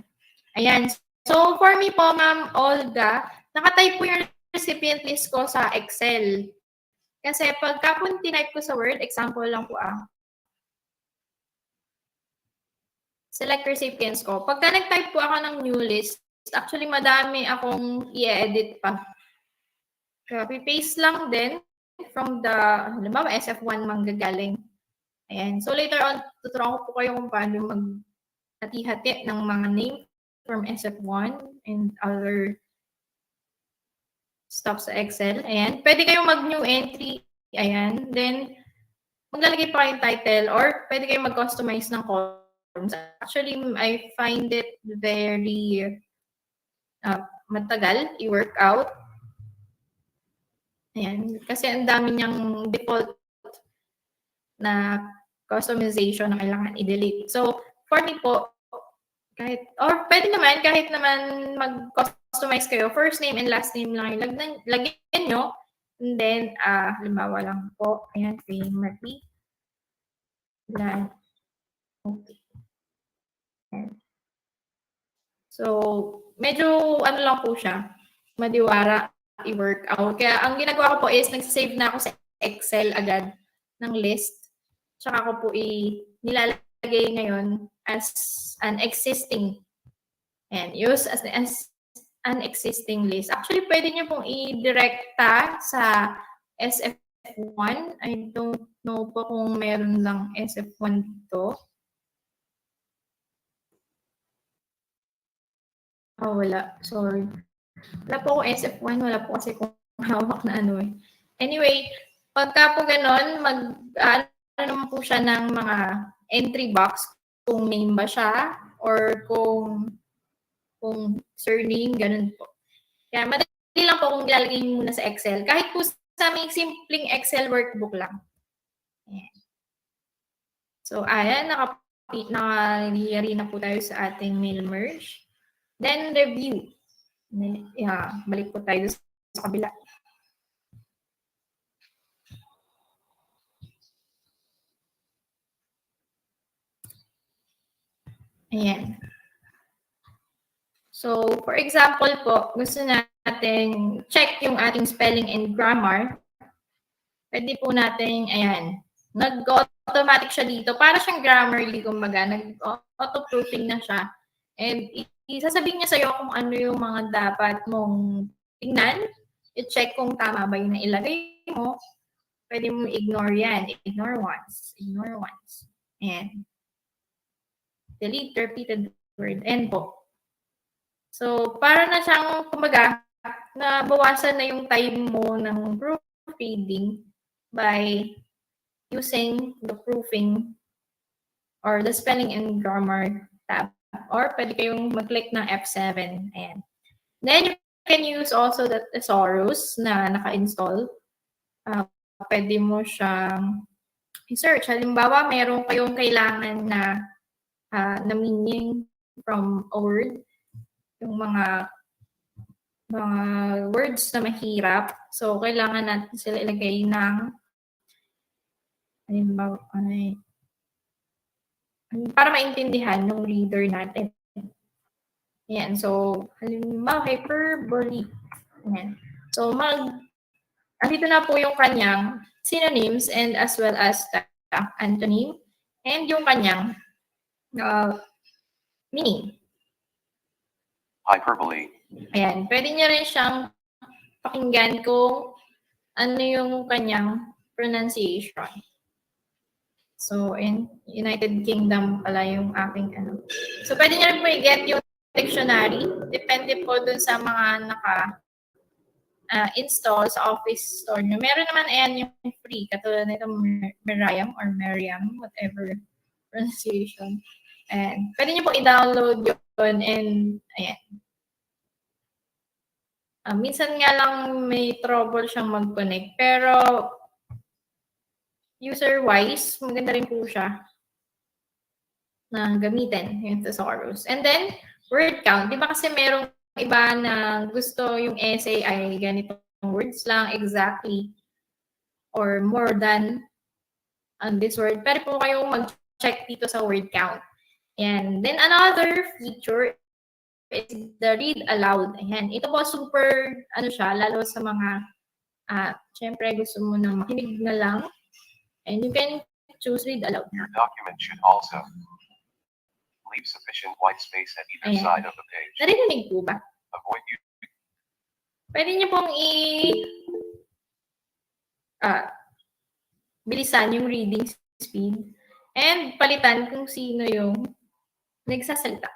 Ayan. So, for me po, Ma'am Olga, nakatype po yung recipient list ko sa Excel. Kasi pagka po tinype ko sa Word, example lang po select recipients ko. Pagka nag-type po ako ng new list, actually madami akong i-edit pa. Copy-paste lang din from the, halimbawa, SF1 manggagaling. Ayan. So, later on, tuturuan ko po kayo kung paano mag-hati-hati ng mga name from SF1 and other stuff sa Excel. Ayan. Pwede kayong mag-new entry. Ayan. Then, maglalagay pa kayong title or pwede kayong mag-customize ng columns. Actually, I find it very matagal i-work out. Ayan. Kasi ang dami niyang default na customization na kailangan i-delete. So, for me po, pwede naman, kahit naman mag-customize kayo, first name and last name lang lagyan nyo. And then, halimbawa lang po, ayan, Marty. Okay. Ayan. So, medyo, ano lang po siya, madiwara i-work out. Kaya, ang ginagawa ko po is, nagsasave na ako sa Excel agad ng list. Tsaka ko po nilalagay ngayon as an existing and use as an existing list. Actually, pwede nyo pong i-directa sa SF1. I don't know po kung meron lang SF1 dito. Oh, wala. Sorry. Wala po akong SF1. Wala po kasi kung hawak na ano eh. Anyway, pagka po ganon, ano naman po siya ng mga entry box kung name ba siya or kung surname, ganun po. Kaya madali lang po kung ilalagay muna sa Excel. Kahit po sa may simpleng Excel workbook lang. Ayan. So, ayan, nakayari na po tayo sa ating mail merge. Then, review. Yeah, balik po tayo sa kabila. Ayan. So, for example po, gusto natin check yung ating spelling and grammar. Pwede po natin, ayan, nag-automatic siya dito. Para siyang Grammarly, kumbaga, nag-auto-proofing na siya. And isasabihin niya sa'yo kung ano yung mga dapat mong tingnan. I-check kung tama ba yung nailagay mo. Pwede mo ignore yan. Ignore once. Ignore once. And delete repeated word. End po. So, para na siyang, kumbaga, nabawasan na yung time mo ng proofreading by using the proofing or the spelling and grammar tab. Or pwede kayong mag-click ng F7. Ayan. Then, you can use also the thesaurus na naka-install. Pwede mo siyang i-search. Halimbawa, meron kayong kailangan na na meaning from a word, yung mga words na mahirap. So, kailangan natin sila ilagay ng halimbawa, para maintindihan ng reader natin. Ayan. So, halimbawa, hyperbole. Ayan. So, andito na po yung kanyang synonyms and as well as the antonym and yung kanyang meaning. Hyperbole. Ayan. Pwede nyo rin siyang pakinggan kung ano yung kanyang pronunciation. So, in United Kingdom pala yung aking ano. So, pwede nyo rin po i-get yung dictionary. Depende po dun sa mga install sa office store nyo. Meron naman ayan yung free. Katulad nito Merriam or Merriam, whatever pronunciation. And pwede nyo po i-download yun and ayan. Minsan nga lang may trouble siyang mag-connect. Pero user-wise, maganda rin po siya na gamitin yung thesaurus. And then, word count. Di ba kasi merong iba na gusto yung essay ay ganitong words lang exactly or more than this word. Pero po kayong mag-check dito sa word count. And then, another feature is the read aloud. Ayan. Ito po super, siya, lalo sa mga, syempre gusto mo na makinig na lang. And you can choose read aloud. Your document should also leave sufficient white space at either Ayan. side of the page. Narinig po ba? Avoid you. Pwede niyo pong bilisan yung reading speed and palitan kung sino yung nagsasalita.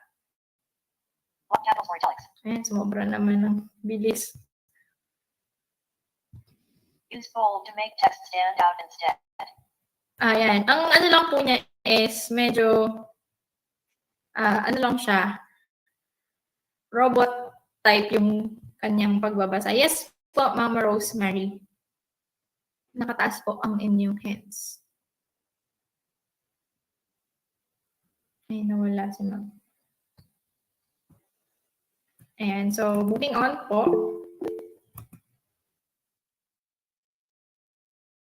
What capitals or italics? Ayan, sumobra naman ng bilis. Use bold to make text stand out instead. Ayan. Ang ano lang po niya is medyo lang siya. Robot type yung kanyang pagbabasa. Yes po, Mama Rosemary. Nakataas po ang inyong hands. Ay, nawala si Ma'am. Ayan, so moving on po.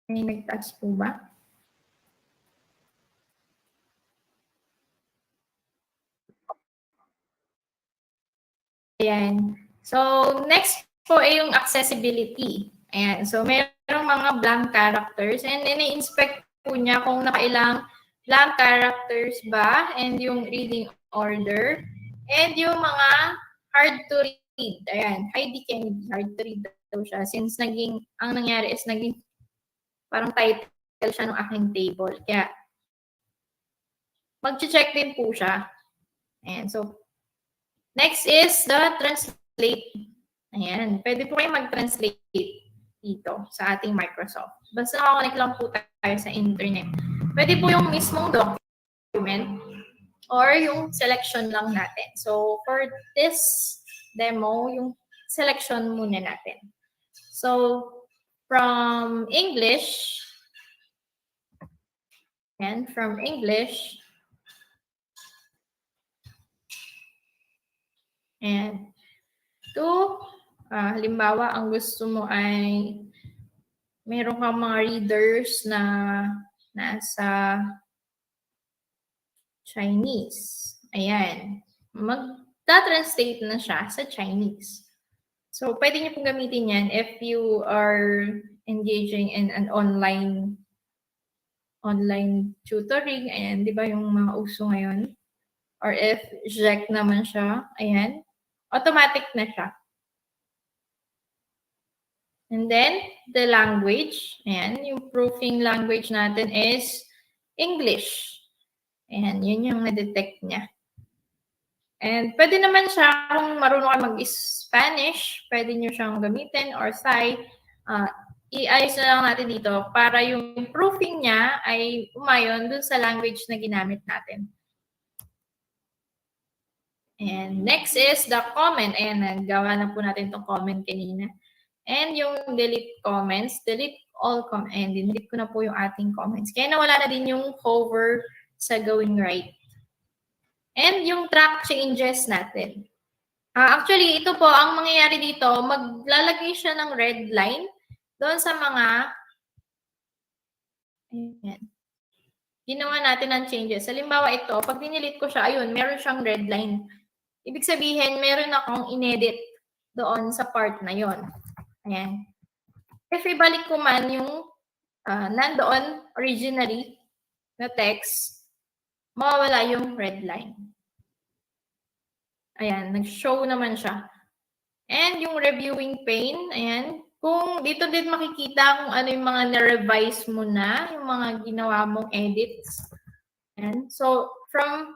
May nagtaas po ba? Ayan. So, next po ay yung accessibility. Ayan. So, mayroong mga blank characters and ini-inspect po niya kung nakailang blank characters ba and yung reading order and yung mga hard to read. Ayan. Heidi Kennedy, hard to read daw siya since ang nangyari is naging parang title siya ng aking table. Kaya, mag-check din po siya. Ayan. So, next is the translate. Ayan. Pwede po kayo mag-translate dito sa ating Microsoft. Basta nakakonect lang po tayo sa internet. Pwede po yung mismong document or yung selection lang natin. So, for this demo, yung selection muna natin. So, from English, and from English, and to, halimbawa, ang gusto mo ay meron kang mga readers na nasa Chinese. Ayan. Magta-translate na siya sa Chinese. So, pwede niyo pong gamitin yan if you are engaging in an online tutoring. Ayan, di ba yung mga uso ngayon? Or if JEC naman siya, ayan, automatic na siya. And then, the language, ayan, yung proofing language natin is English. Ayan, yun yung na-detect niya. And pwede naman siya, kung marunong ka mag-Spanish, pwede nyo siyang gamitin or Thai. I-ayos na lang natin dito para yung proofing niya ay umayon dun sa language na ginamit natin. And next is the comment. Ayan, nagawa na po natin itong comment kanina. And yung delete comments, delete all comments. And delete ko na po yung ating comments. Kaya nawala na din yung hover sa going right. And yung track changes natin. Actually, ito po, ang mangyayari dito, maglalagay siya ng red line doon sa mga ayan, ginawa natin ng changes. Halimbawa ito, pag dinilit ko siya, ayun, meron siyang red line. Ibig sabihin, meron akong inedit doon sa part na yon. Ayan. If ibalik ko man yung nandoon originally na text, mawawala yung red line. Ayan, nag-show naman siya. And yung reviewing pane, ayan, kung dito din makikita kung ano yung mga na-revise mo na, yung mga ginawa mong edits. Ayan. So, from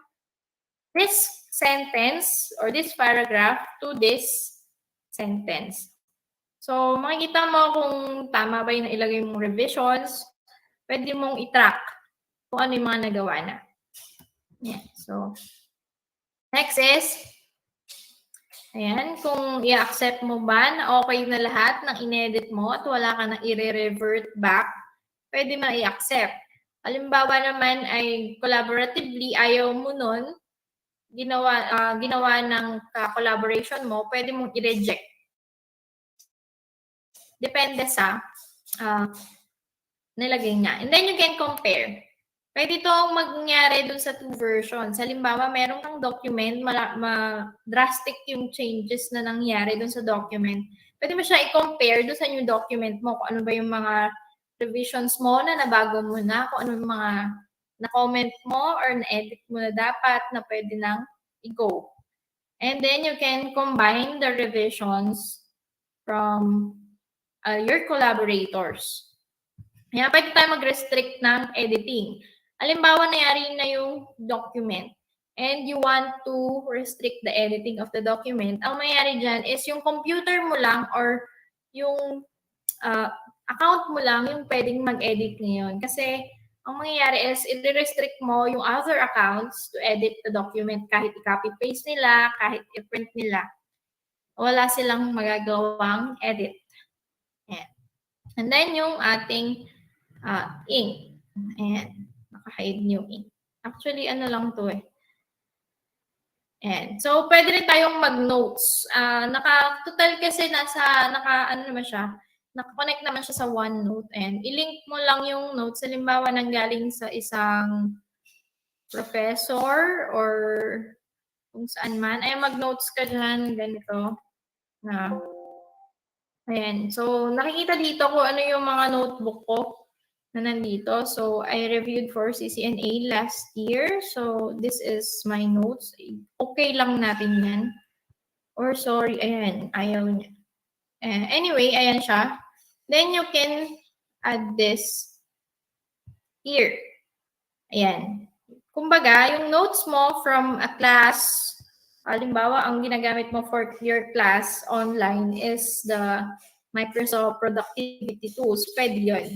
this sentence or this paragraph to this sentence. So, makikita mo kung tama ba yung ilagay mong revisions. Pwede mong i-track kung ano yung mga nagawa na. Yeah. So, next is, ayan, kung i-accept mo ba na okay na lahat ng inedit mo at wala ka na i-revert back, pwede mo i-accept. Halimbawa naman ay collaboratively, ayaw mo nun, ginawa ng collaboration mo, pwede mong i-reject. Depende sa nilagay niya. And then you can compare. Pwede itong mangyari dun sa two versions. Halimbawa, meron kang document, drastic yung changes na nangyari dun sa document. Pwede mo siya i-compare dun sa new document mo, kung ano ba yung mga revisions mo na nabago mo na, kung ano yung mga na-comment mo or na-edit mo na dapat na pwede nang i-go. And then you can combine the revisions from your collaborators. Kaya pwede tayo mag-restrict ng editing. Halimbawa, nangyari na yung document and you want to restrict the editing of the document. Ang mangyari dyan is yung computer mo lang or yung account mo lang yung pwedeng mag-edit ngayon. Kasi ang mangyayari is i-restrict mo yung other accounts to edit the document kahit i-copy-paste nila, kahit i-print nila. Wala silang magagawang edit. Ayan. And then yung ating ink. Ayan. Naka-hide yung ink. Actually, ano lang to eh. Ayan. So, pwede rin tayong mag-notes. Total kasi ano naman siya, naka-connect naman siya sa OneNote. And i-link mo lang yung notes. Halimbawa, nanggaling sa isang professor or kung saan man. Ay, mag-notes ka dyan, ganito. Ayan. So, nakikita dito kung ano yung mga notebook ko na nandito. So, I reviewed for CCNA last year. So, this is my notes. Okay lang natin yan. Or sorry, ayan, ayaw niya. Anyway, ayan siya. Then, you can add this here. Ayan. Kumbaga, yung notes mo from a class, halimbawa, ang ginagamit mo for your class online is the Microsoft Productivity Tools. Pwede yun.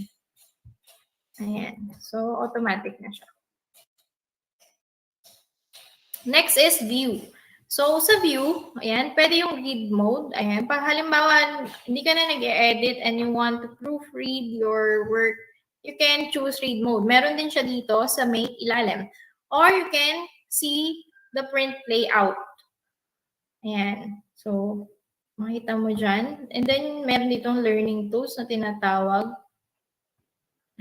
Ayan. So, automatic na siya. Next is view. So, sa view, ayan, pwede yung read mode. Ayan. Pag halimbawa, hindi ka na nag-edit and you want to proofread your work, you can choose read mode. Meron din siya dito sa may ilalim. Or you can see the print layout. Ayan. So, makita mo dyan. And then, meron ditong learning tools na tinatawag.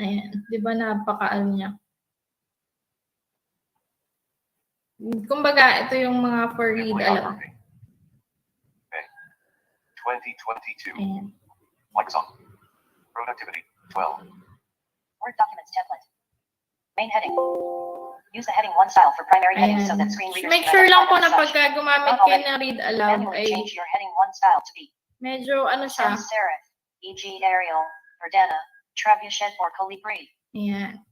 Ayan. Di ba napaka-ano niya? Kumbaga, ito yung mga for read aloud. 2022. Ayan. Microsoft. Productivity 12. Word documents template. Main heading. Use the heading 1 style for primary headings so that Ayan. screen readers Make can sure lang po identify na them as pagka such. gumamit kayo ng read aloud Manually ay change your heading 1 style to be medyo ano siya. sans serif, e.g. Arial, Verdana, Trebuchet, or Calibri. Ayan.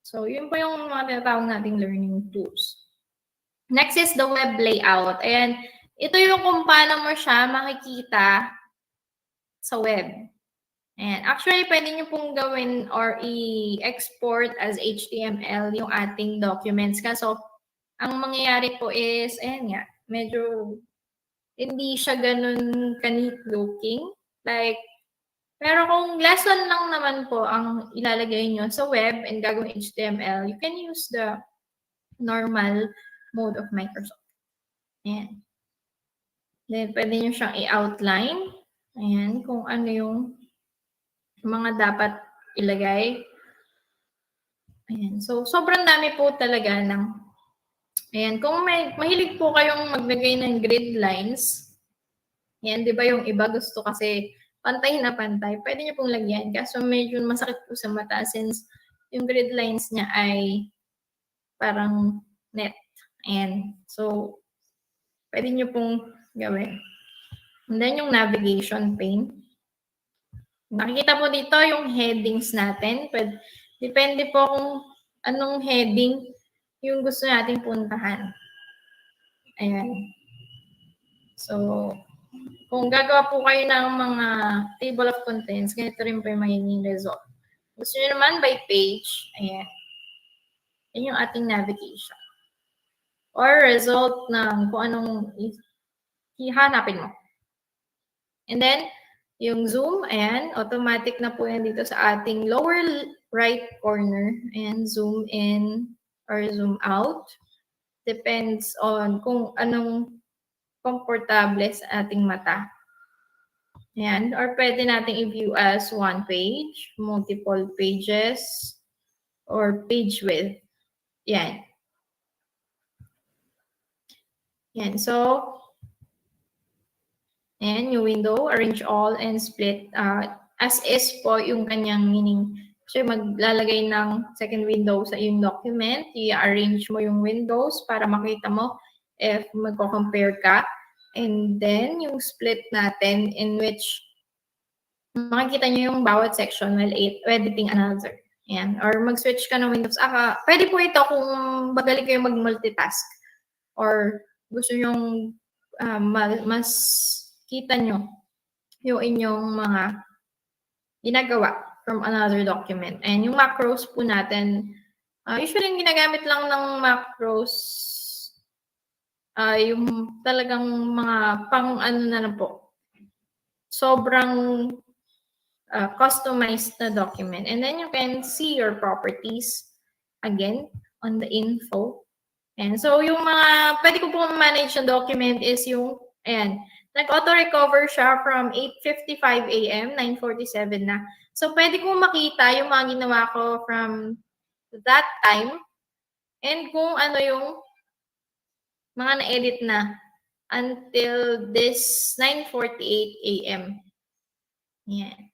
So, yun po yung mga tinatawag nating learning tools. Next is the web layout. Ayan. Ito yung kung paano mo siya makikita sa web. Ayan. Actually, pwede nyo pong gawin or i-export as HTML yung ating documents. Kaso, ang mangyayari po is, ayan nga, medyo hindi siya ganun ka-neat looking. Like, pero kung lesson lang naman po ang ilalagay nyo sa web and gagawin HTML, you can use the normal mode of Microsoft. Ayan. Then, pwede nyo siyang i-outline. Ayan, kung ano yung mga dapat ilagay. Ayan. So, sobrang dami po talaga ng... Ayan, kung mahilig po kayong maglagay ng grid lines, ayan, di ba yung iba gusto kasi pantay na pantay, pwede nyo pong lagyan. Kaso medyo masakit po sa mata since yung grid lines niya ay parang net. Ayan. So, pwede nyo pong gawin. And then yung navigation pane. Nakikita po dito yung headings natin. Depende po kung anong heading yung gusto nating puntahan. Ayan. So, kung gagawa po kayo ng mga table of contents, ganito rin po yung magiging result. Gusto nyo naman by page, ayan. Yan yung ating navigation. Or result ng kung anong hihanapin mo. And then, yung zoom, ayan, automatic na po yan dito sa ating lower right corner. Ayan, zoom in or zoom out. Depends on kung anong komportable sa ating mata. Ayan, or pwede nating i-view as one page, multiple pages, or page width. Yan. Yan, so, ayan, yung window, arrange all and split. As is po yung kanyang meaning. So, maglalagay ng second window sa yung document, i-arrange mo yung windows para makita mo if magko-compare ka. And then, yung split natin in which makikita nyo yung bawat section while editing another. Ayan. Or mag-switch ka ng windows. Pwede po ito kung magaling kayo mag-multitask or gusto nyong mas kita nyo yung inyong mga ginagawa from another document. And yung macros po natin, usually yung ginagamit lang ng macros yung talagang mga pang ano na lang po. Sobrang customized na document. And then you can see your properties again on the info. And so yung mga pwede ko po manage yung document is yung, ayan, nag-auto-recover siya from 8:55 a.m., 9:47 na. So pwede ko makita yung mga ginawa ko from that time and kung ano yung mga na-edit na until this 9:48 a.m. Yan.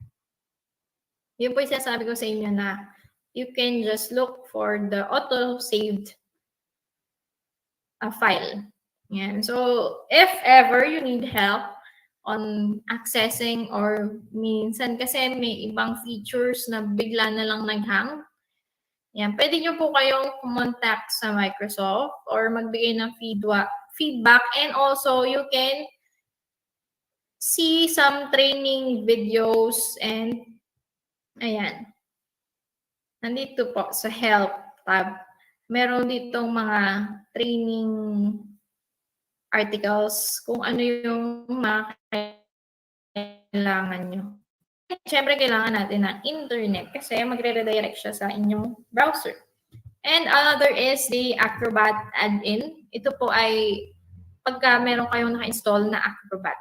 Yun po yung sinasabi ko sa inyo na you can just look for the auto-saved file. Yan. So, if ever you need help on accessing or minsan kasi may ibang features na bigla na lang nag-hang, yan, pwede nyo po kayong contact sa Microsoft or magbigay ng feedback and also you can see some training videos and ayan. Nandito po sa help tab. Meron ditong mga training articles kung ano yung mga kailangan nyo. Siyempre, kailangan natin ng internet kasi magre-redirect siya sa inyong browser. And another is the Acrobat add-in. Ito po ay pagka meron kayong naka-install na Acrobat.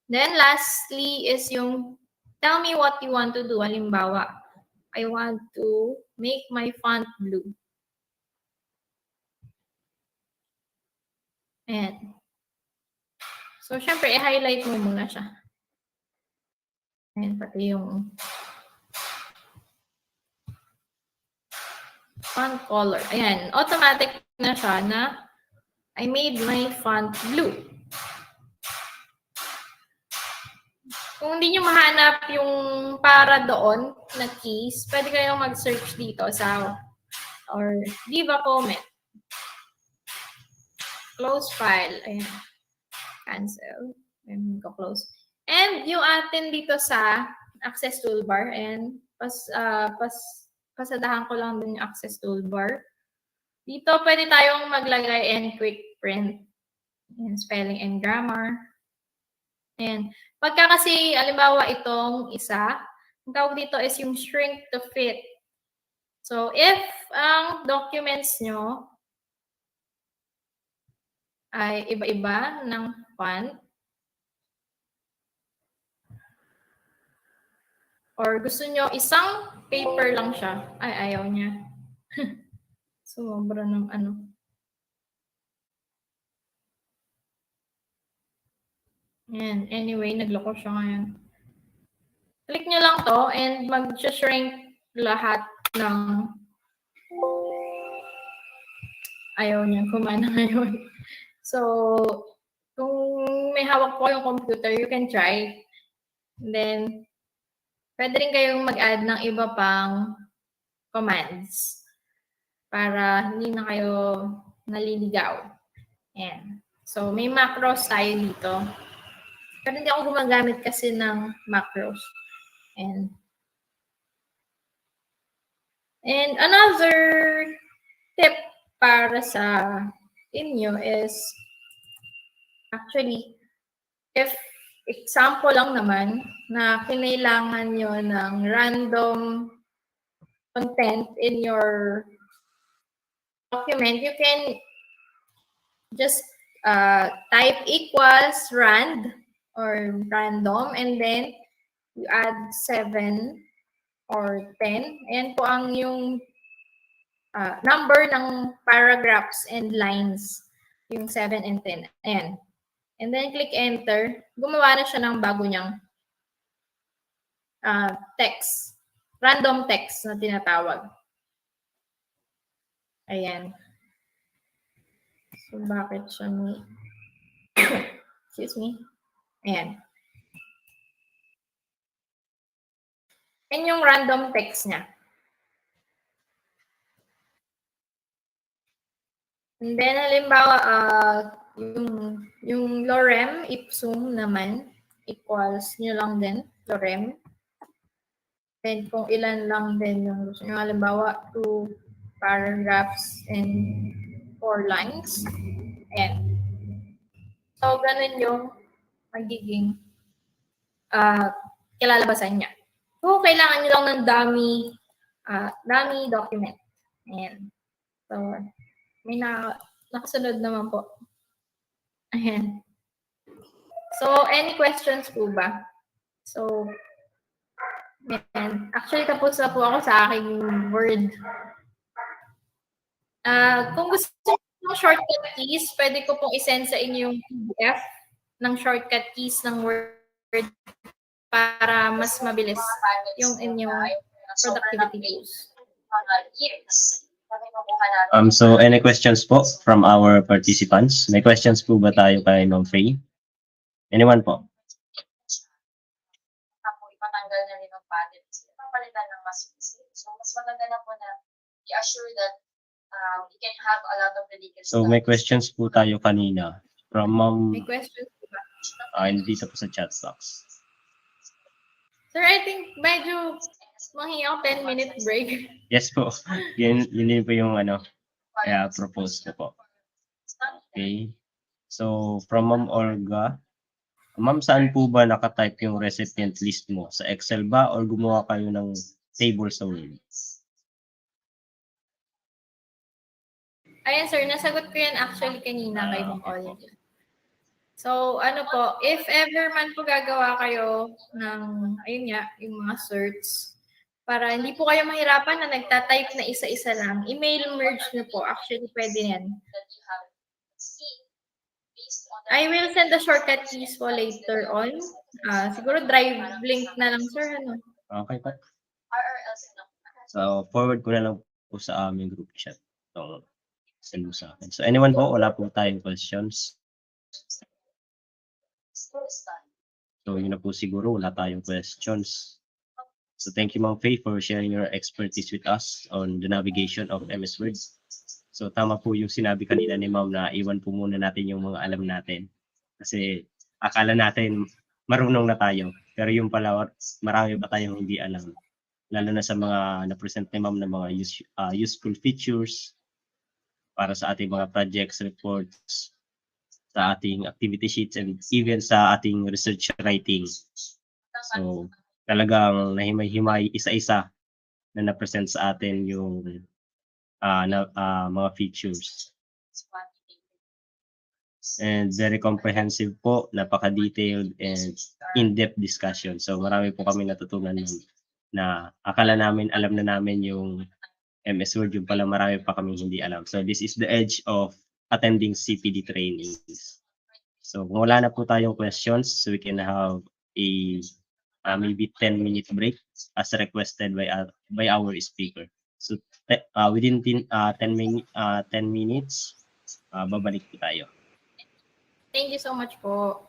Then lastly is yung tell me what you want to do. Halimbawa, I want to make my font blue. Ayan. So, syempre, i-highlight mo muna siya. Ayan, pati yung font color. Ayan, automatic na siya na I made my font blue. Kung hindi nyo mahanap yung para doon na keys, pwede kayong mag-search dito sa or leave a comment. Close file. Ayan. Cancel. Ayan, close. And yung atin dito sa access toolbar, and pasadahan ko lang din yung access toolbar. Dito pwede tayong maglagay and quick print. Ayan, spelling and grammar. Ayan. Pagka kasi, alimbawa itong isa, ang tawag dito is yung shrink to fit. So, if ang documents nyo ay iba-iba ng font? Or gusto nyo isang paper lang siya? Ay, ayaw niya. Sumobra ng ano. Yan. Anyway, nagloko siya ngayon. Click nyo lang to and mag-shrink lahat ng ayaw niya kumana ngayon. So, kung may hawak po yung computer, you can try. And then, pwede rin kayong mag-add ng iba pang commands para hindi na kayo naliligaw. Ayan. So, may macros tayo dito. Pero hindi ako gumagamit kasi ng macros. And another tip para sa inyo is actually, if example lang naman na kinailangan nyo ng random content in your document, you can just type equals rand or random and then you add 7 or 10. Ayan po ang yung number ng paragraphs and lines, yung 7 and 10. Ayan. And then click enter. Gumawa na siya ng bago niyang text. Random text na tinatawag. Ayan. So, bakit siya may... Excuse me. Ayan. Yan yung random text niya. And then, halimbawa, yung lorem ipsum naman, equals nyo lang din, lorem. Then, kung ilan lang din yung gusto nyo, halimbawa, 2 paragraphs and 4 lines. Ayan. So, ganun yung magiging kalalabasan niya. So, kailangan nyo lang ng dummy document. Ayan. So, may nakasunod naman po. Ayan. So, any questions po ba? So, ayan. Actually, tapos na po ako sa aking Word. Kung gusto nyo ng shortcut keys, pwede ko pong isend sa inyo yung PDF ng shortcut keys ng Word para mas mabilis yung inyong productivity tools. So any questions po from our participants? May questions po ba tayo kay Ma'am Faye? Anyone po? Ipatanggal na rin ang padded. Papalitan ng mas easy. So, mas maganda na po na i-assure that we can have a lot of the So may questions po tayo kanina from Ma'am May questions po ba? dito po sa chat box. Sir, I think medyo mahingi ako 10-minute break. Yes po. Yun din po yung kaya propose ko po. Okay. So from Ma'am Olga, Ma'am, saan po ba nakatype yung recipient list mo? Sa Excel ba or gumawa kayo ng table sa Word? Ayan sir, nasagot ko yan actually kanina kay Ma'am Olga. So, ano po, if ever man po gagawa kayo ng, ayun nga, yung mga certs, para hindi po kayo mahirapan na nagtatype na isa-isa lang, email merge nyo po. Actually, pwede yan. I will send the shortcut keys po later on. Siguro drive link na lang, sir. Ano? Okay po. So, forward ko na lang po sa aming group chat. So, send mo sa akin. So, anyone po, wala po tayong questions. So, yun na po siguro, wala tayong questions. So, thank you, Ma'am Faye, for sharing your expertise with us on the navigation of MS Word. So, tama po yung sinabi kanina ni Ma'am na iwan po muna natin yung mga alam natin. Kasi, akala natin marunong na tayo. Pero yung pala, marami pa tayong hindi alam. Lalo na sa mga na-present ni Ma'am na mga useful features para sa ating mga projects, reports, sa ating activity sheets, and even sa ating research writing. So, talagang nahimay-himay isa-isa na na-present sa atin yung mga features. and very comprehensive po, napaka-detailed and in-depth discussion. So marami po kami natutunan nun na akala namin alam na namin yung MS Word, yung pala marami pa kami hindi alam. So this is the edge of attending CPD trainings. So kung wala na po tayong questions, so we can have a maybe 10-minute break as requested by our speaker. So within 10 minutes, babalik po tayo. Thank you so much po.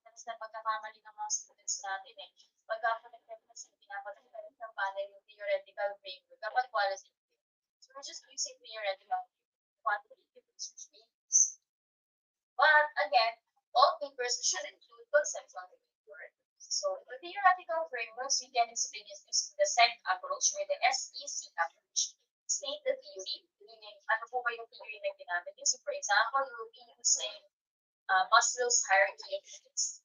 That's na pagkakamali ng mga students natin eh. Pagka kasi pinapatagpalit ng panel yung theoretical framework kapag qualitative. So we're just using theoretical quantitative research papers. But again, all papers should include conceptual theory. So the theoretical frameworks we can explain is using the SEC approach or the SEC approach. State the theory, meaning ano po ba yung theory na ginamit? So for example, you will be using Maslow's hierarchy of needs.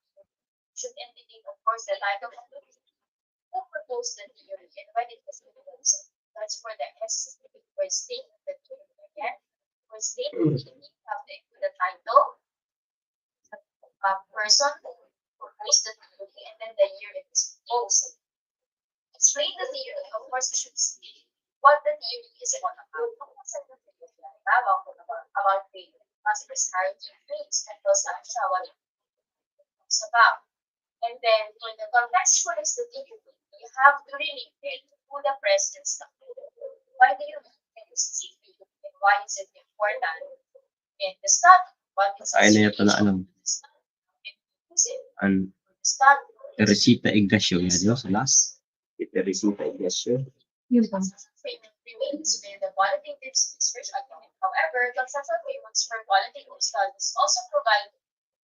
Should indicate, of course, the title of the theory. Who proposed the theory and when it was proposed? That's for the S for state the theory. Again, for state the theory, you have to include the title, person who proposed the theory, and then the year it was proposed. Explain the theory, of course, you should state what the theory is about. About the Maslow's hierarchy of needs and those what it's about. And then for the contextualize the theory, you have to relate it to the present stuff. Why do you use this theory and why is it important in the study? What is Ay na yato na ano, ang Teresita Ignacio, yan yun, sa last. Teresita Ignacio. Remains with the qualitative research argument. However, conceptual frameworks for qualitative studies also provide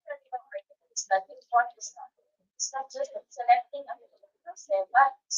that important study. It's not just selecting a particular step, but